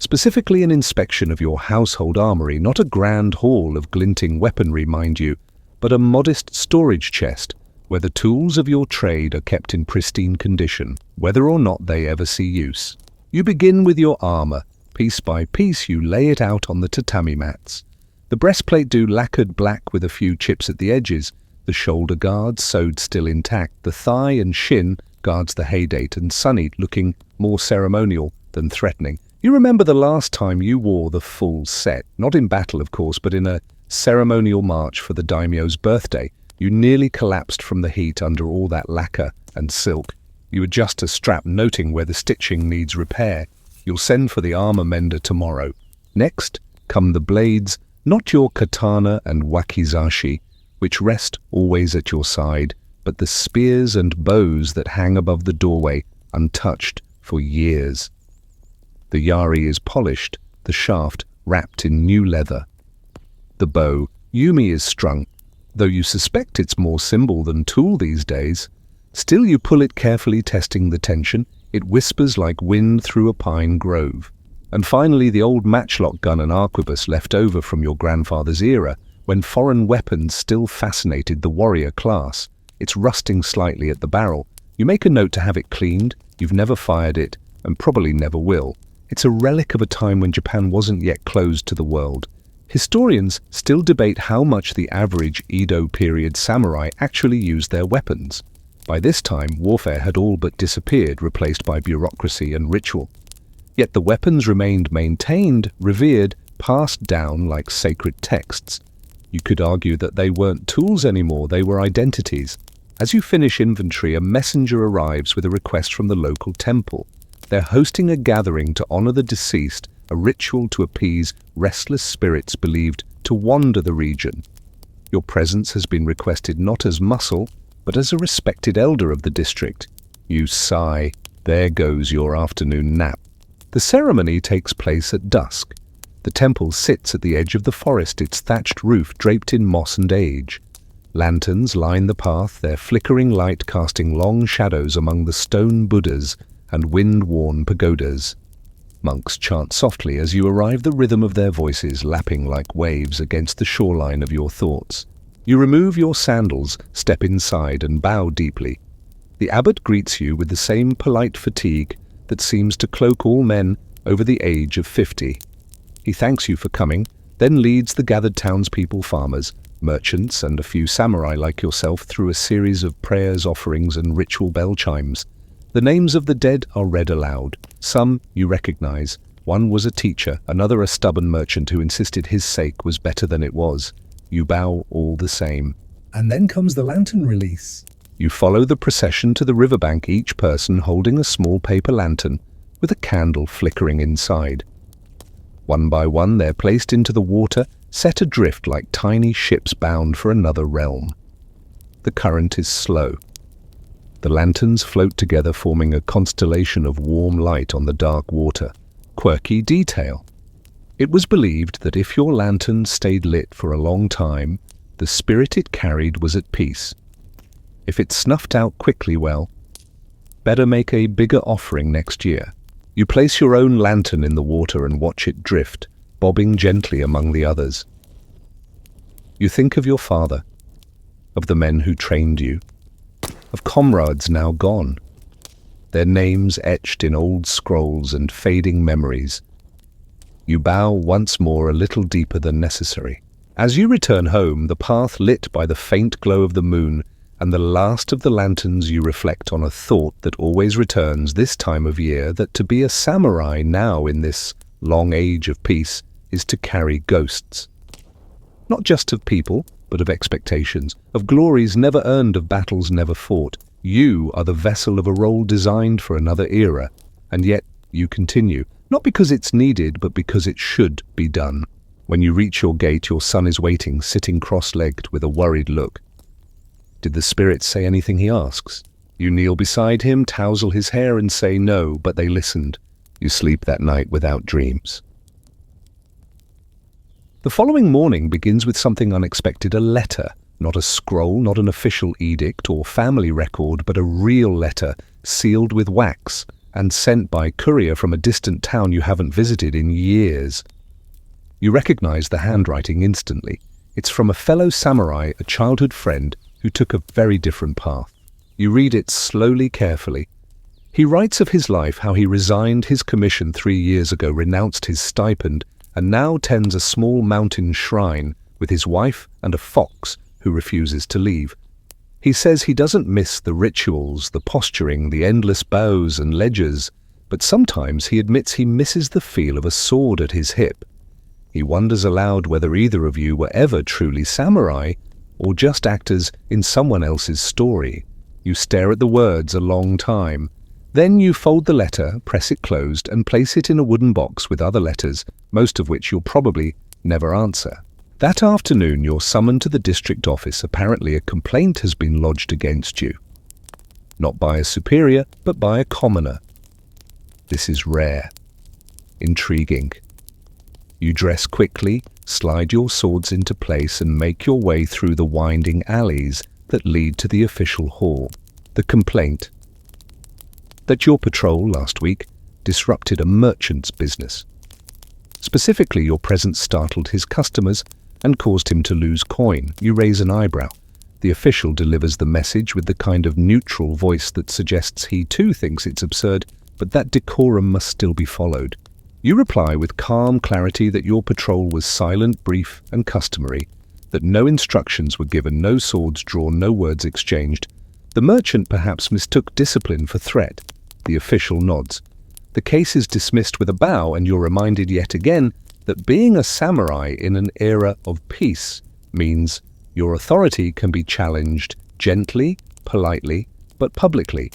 Specifically an inspection of your household armory, not a grand hall of glinting weaponry, mind you, but a modest storage chest where the tools of your trade are kept in pristine condition, whether or not they ever see use. You begin with your armor. Piece by piece you lay it out on the tatami mats. The breastplate do lacquered black with a few chips at the edges, the shoulder guards sewed still intact, the thigh and shin guards the haydate and sunnied, looking more ceremonial than threatening. You remember the last time you wore the full set, not in battle of course, but in a ceremonial march for the daimyo's birthday. You nearly collapsed from the heat under all that lacquer and silk. You adjust a strap, noting where the stitching needs repair. You'll send for the armor mender tomorrow. Next come the blades, not your katana and wakizashi, which rest always at your side, but the spears and bows that hang above the doorway, untouched for years. The yari is polished, the shaft wrapped in new leather. The bow, Yumi, is strung, though you suspect it's more symbol than tool these days. Still you pull it carefully, testing the tension. It whispers like wind through a pine grove. And finally the old matchlock gun and arquebus left over from your grandfather's era, when foreign weapons still fascinated the warrior class. It's rusting slightly at the barrel. You make a note to have it cleaned. You've never fired it, and probably never will. It's a relic of a time when Japan wasn't yet closed to the world. Historians still debate how much the average Edo period samurai actually used their weapons. By this time, warfare had all but disappeared, replaced by bureaucracy and ritual. Yet the weapons remained maintained, revered, passed down like sacred texts. You could argue that they weren't tools anymore, they were identities. As you finish inventory, a messenger arrives with a request from the local temple. They're hosting a gathering to honor the deceased, a ritual to appease restless spirits believed to wander the region. Your presence has been requested not as muscle, but as a respected elder of the district. You sigh. There goes your afternoon nap. The ceremony takes place at dusk. The temple sits at the edge of the forest, its thatched roof draped in moss and age. Lanterns line the path, their flickering light casting long shadows among the stone Buddhas and wind-worn pagodas. Monks chant softly as you arrive, the rhythm of their voices lapping like waves against the shoreline of your thoughts. You remove your sandals, step inside, and bow deeply. The abbot greets you with the same polite fatigue that seems to cloak all men over the age of 50. He thanks you for coming, then leads the gathered townspeople, farmers, merchants, and a few samurai like yourself through a series of prayers, offerings, and ritual bell chimes. The names of the dead are read aloud. Some you recognize. One was a teacher, another a stubborn merchant who insisted his sake was better than it was. You bow all the same. And then comes the lantern release. You follow the procession to the riverbank, each person holding a small paper lantern with a candle flickering inside. One by one they're placed into the water, set adrift like tiny ships bound for another realm. The current is slow. The lanterns float together, forming a constellation of warm light on the dark water. Quirky detail. It was believed that if your lantern stayed lit for a long time, the spirit it carried was at peace. If it snuffed out quickly, well, better make a bigger offering next year. You place your own lantern in the water and watch it drift, bobbing gently among the others. You think of your father, of the men who trained you, of comrades now gone, their names etched in old scrolls and fading memories. You bow once more, a little deeper than necessary. As you return home, the path lit by the faint glow of the moon and the last of the lanterns, you reflect on a thought that always returns this time of year, that to be a samurai now in this long age of peace is to carry ghosts. Not just of people, but of expectations, of glories never earned, of battles never fought. You are the vessel of a role designed for another era, and yet you continue, not because it's needed, but because it should be done. When you reach your gate, your son is waiting, sitting cross-legged with a worried look. Did the spirit say anything, he asks. You kneel beside him, tousle his hair, and say no, but they listened. You sleep that night without dreams. The following morning begins with something unexpected, a letter. Not a scroll, not an official edict or family record, but a real letter, sealed with wax and sent by courier from a distant town you haven't visited in years. You recognize the handwriting instantly. It's from a fellow samurai, a childhood friend, who took a very different path. You read it slowly, carefully. He writes of his life, how he resigned his commission 3 years ago, renounced his stipend, and now tends a small mountain shrine with his wife and a fox who refuses to leave. He says he doesn't miss the rituals, the posturing, the endless bows and ledgers, but sometimes he admits he misses the feel of a sword at his hip. He wonders aloud whether either of you were ever truly samurai or just actors in someone else's story. You stare at the words a long time. Then you fold the letter, press it closed, and place it in a wooden box with other letters, most of which you'll probably never answer. That afternoon, you're summoned to the district office. Apparently, a complaint has been lodged against you. Not by a superior, but by a commoner. This is rare. Intriguing. You dress quickly, slide your swords into place, and make your way through the winding alleys that lead to the official hall. The complaint: that your patrol last week disrupted a merchant's business. Specifically, your presence startled his customers and caused him to lose coin. You raise an eyebrow. The official delivers the message with the kind of neutral voice that suggests he too thinks it's absurd, but that decorum must still be followed. You reply with calm clarity that your patrol was silent, brief, and customary, that no instructions were given, no swords drawn, no words exchanged. The merchant perhaps mistook discipline for threat. The official nods. The case is dismissed with a bow, and you're reminded yet again that being a samurai in an era of peace means your authority can be challenged gently, politely, but publicly.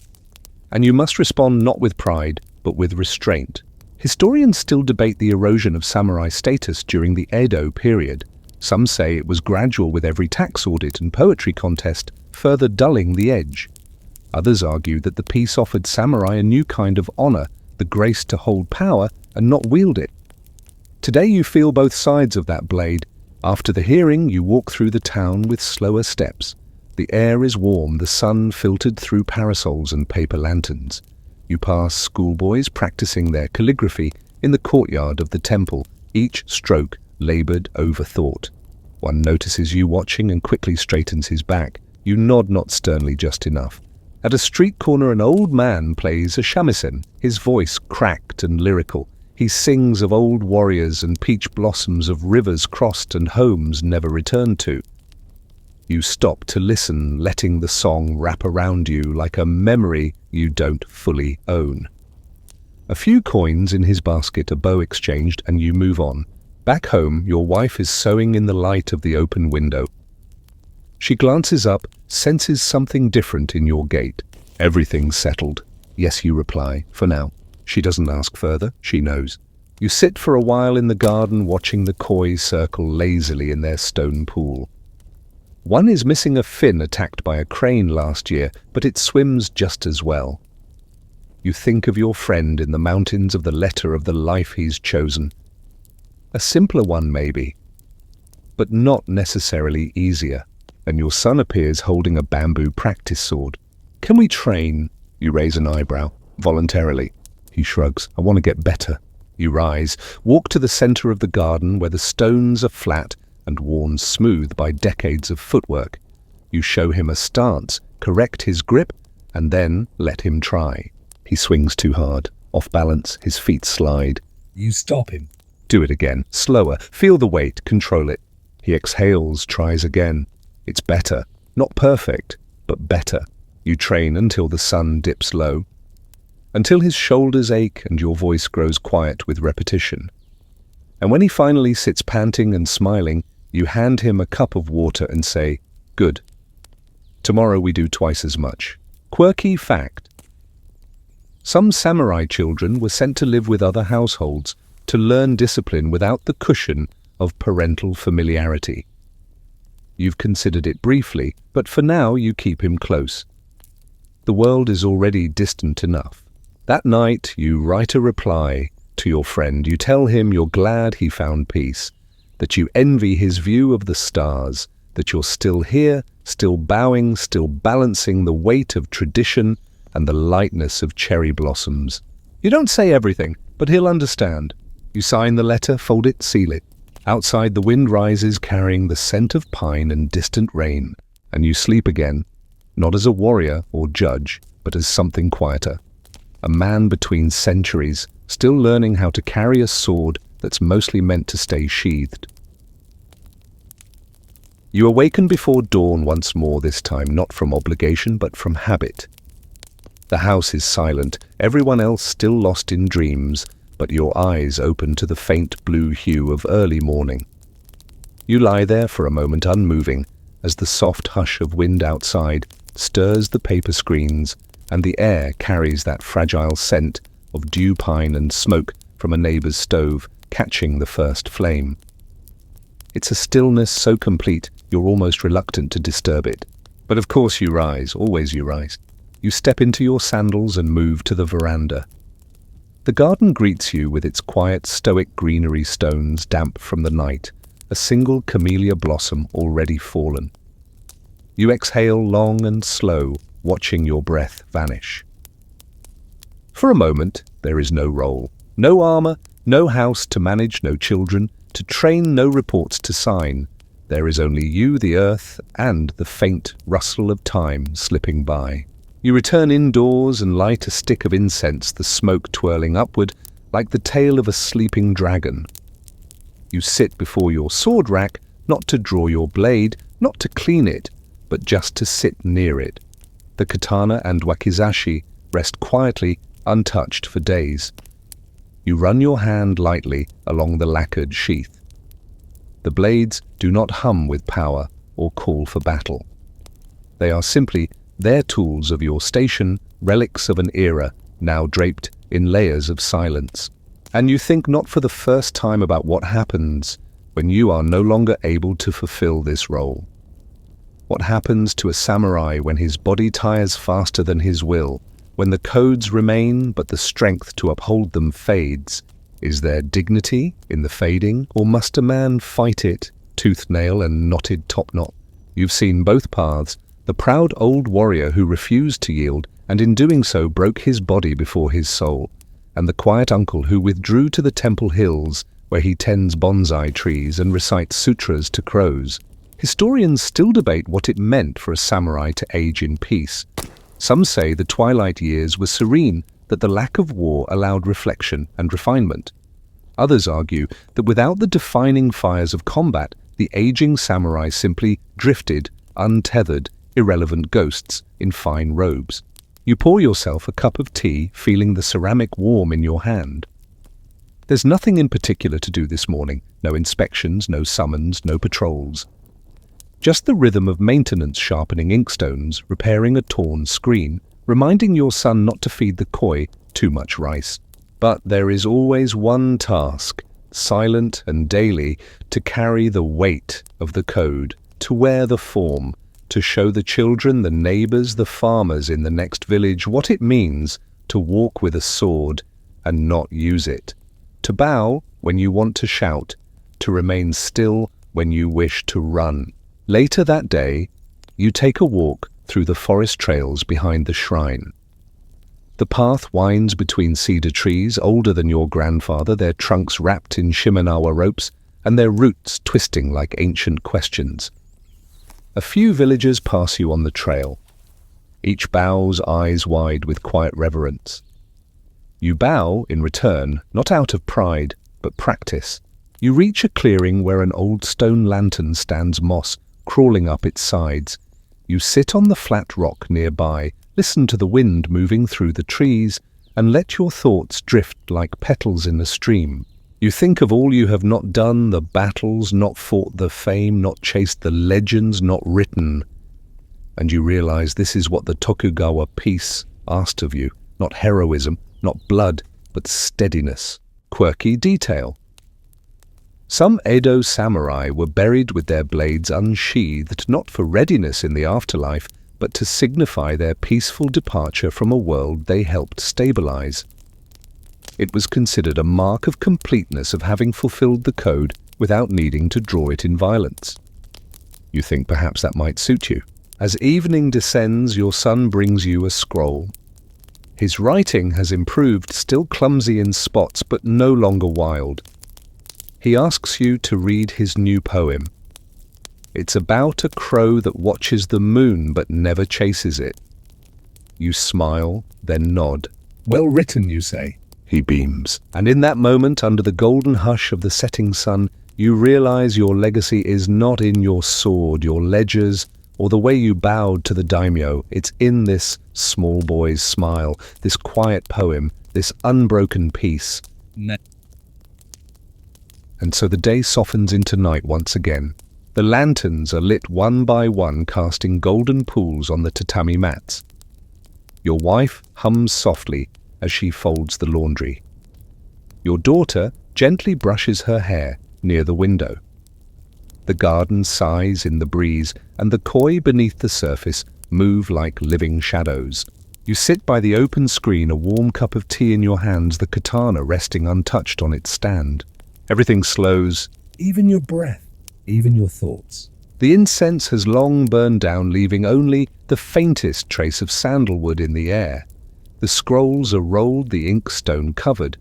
And you must respond not with pride, but with restraint. Historians still debate the erosion of samurai status during the Edo period. Some say it was gradual, with every tax audit and poetry contest further dulling the edge. Others argue that the peace offered samurai a new kind of honor, the grace to hold power and not wield it. Today you feel both sides of that blade. After the hearing, you walk through the town with slower steps. The air is warm, the sun filtered through parasols and paper lanterns. You pass schoolboys practicing their calligraphy in the courtyard of the temple, each stroke labored over thought. One notices you watching and quickly straightens his back. You nod not sternly, just enough. At a street corner, an old man plays a shamisen, his voice cracked and lyrical. He sings of old warriors and peach blossoms, of rivers crossed and homes never returned to. You stop to listen, letting the song wrap around you like a memory you don't fully own. A few coins in his basket, a bow exchanged, and you move on. Back home, your wife is sewing in the light of the open window. She glances up, senses something different in your gait. Everything's settled. Yes, you reply, for now. She doesn't ask further, she knows. You sit for a while in the garden watching the koi circle lazily in their stone pool. One is missing a fin attacked by a crane last year, but it swims just as well. You think of your friend in the mountains, of the letter of the life he's chosen. A simpler one maybe, but not necessarily easier. And your son appears holding a bamboo practice sword. Can we train? You raise an eyebrow, voluntarily. He shrugs. I want to get better. You rise, walk to the center of the garden where the stones are flat and worn smooth by decades of footwork. You show him a stance, correct his grip, and then let him try. He swings too hard. Off balance, his feet slide. You stop him. Do it again, slower. Feel the weight, control it. He exhales, tries again. It's better. Not perfect, but better. You train until the sun dips low, until his shoulders ache and your voice grows quiet with repetition. And when he finally sits panting and smiling, you hand him a cup of water and say, "Good. Tomorrow we do twice as much." Quirky fact. Some samurai children were sent to live with other households to learn discipline without the cushion of parental familiarity. You've considered it briefly, but for now you keep him close. The world is already distant enough. That night you write a reply to your friend. You tell him you're glad he found peace, that you envy his view of the stars, that you're still here, still bowing, still balancing the weight of tradition and the lightness of cherry blossoms. You don't say everything, but he'll understand. You sign the letter, fold it, seal it. Outside, the wind rises, carrying the scent of pine and distant rain, and you sleep again, not as a warrior or judge, but as something quieter. A man between centuries, still learning how to carry a sword that's mostly meant to stay sheathed. You awaken before dawn once more, this time not from obligation, but from habit. The house is silent, everyone else still lost in dreams, but your eyes open to the faint blue hue of early morning. You lie there for a moment unmoving, as the soft hush of wind outside stirs the paper screens, and the air carries that fragile scent of dew pine and smoke from a neighbor's stove, catching the first flame. It's a stillness so complete you're almost reluctant to disturb it. But of course you rise, always you rise. You step into your sandals and move to the veranda. The garden greets you with its quiet, stoic greenery, stones damp from the night, a single camellia blossom already fallen. You exhale long and slow, watching your breath vanish. For a moment, there is no role, no armor, no house to manage, no children to train, no reports to sign. There is only you, the earth, and the faint rustle of time slipping by. You return indoors and light a stick of incense, the smoke twirling upward like the tail of a sleeping dragon. You sit before your sword rack, not to draw your blade, not to clean it, but just to sit near it. The katana and wakizashi rest quietly, untouched for days. You run your hand lightly along the lacquered sheath. The blades do not hum with power or call for battle. They are simply their tools of your station, relics of an era now draped in layers of silence. And you think not for the first time about what happens when you are no longer able to fulfill this role. What happens to a samurai when his body tires faster than his will, When the codes remain, but the strength to uphold them fades, is there dignity in the fading, or must a man fight it, tooth nail and knotted topknot? You've seen both paths, the proud old warrior who refused to yield, and in doing so broke his body before his soul, and the quiet uncle who withdrew to the temple hills, where he tends bonsai trees and recites sutras to crows. Historians still debate what it meant for a samurai to age in peace. Some say the twilight years were serene, that the lack of war allowed reflection and refinement. Others argue that without the defining fires of combat, the aging samurai simply drifted, untethered, irrelevant ghosts in fine robes. You pour yourself a cup of tea, feeling the ceramic warm in your hand. There's nothing in particular to do this morning, no inspections, no summons, no patrols. Just the rhythm of maintenance sharpening inkstones, repairing a torn screen, reminding your son not to feed the koi too much rice. But there is always one task, silent and daily, to carry the weight of the code, to wear the form, to show the children, the neighbors, the farmers in the next village what it means to walk with a sword and not use it, to bow when you want to shout, to remain still when you wish to run. Later that day, you take a walk through the forest trails behind the shrine. The path winds between cedar trees older than your grandfather, their trunks wrapped in Shimenawa ropes and their roots twisting like ancient questions. A few villagers pass you on the trail. Each bows eyes wide with quiet reverence. You bow in return, not out of pride, but practice. You reach a clearing where an old stone lantern stands moss, crawling up its sides. You sit on the flat rock nearby, listen to the wind moving through the trees, and let your thoughts drift like petals in a stream. You think of all you have not done, the battles, not fought, the fame, not chased, the legends not written. And you realize this is what the Tokugawa peace asked of you, not heroism, not blood, but steadiness, quirky detail. Some Edo samurai were buried with their blades unsheathed, not for readiness in the afterlife, but to signify their peaceful departure from a world they helped stabilize. It was considered a mark of completeness of having fulfilled the code without needing to draw it in violence. You think perhaps that might suit you. As evening descends, your son brings you a scroll. His writing has improved, still clumsy in spots, but no longer wild. He asks you to read his new poem. It's about a crow that watches the moon but never chases it. You smile, then nod. Well written, you say. He beams. And in that moment, under the golden hush of the setting sun, you realize your legacy is not in your sword, your ledgers, or the way you bowed to the daimyo. It's in this small boy's smile, this quiet poem, this unbroken peace. And so the day softens into night once again. The lanterns are lit one by one, casting golden pools on the tatami mats. Your wife hums softly as she folds the laundry. Your daughter gently brushes her hair near the window. The garden sighs in the breeze, and the koi beneath the surface move like living shadows. You sit by the open screen, a warm cup of tea in your hands, the katana resting untouched on its stand. Everything slows. Even your breath, even your thoughts. The incense has long burned down, leaving only the faintest trace of sandalwood in the air. The scrolls are rolled, the inkstone covered.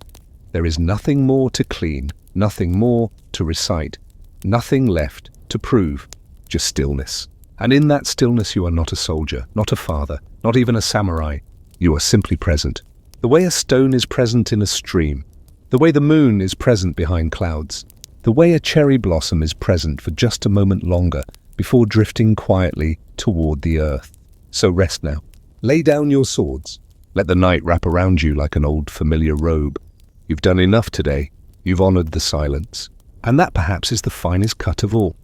There is nothing more to clean, nothing more to recite, nothing left to prove, just stillness. And in that stillness you are not a soldier, not a father, not even a samurai. You are simply present. The way a stone is present in a stream, the way the moon is present behind clouds, the way a cherry blossom is present for just a moment longer before drifting quietly toward the earth. So rest now. Lay down your swords. Let the night wrap around you like an old familiar robe. You've done enough today. You've honored the silence. And that perhaps is the finest cut of all.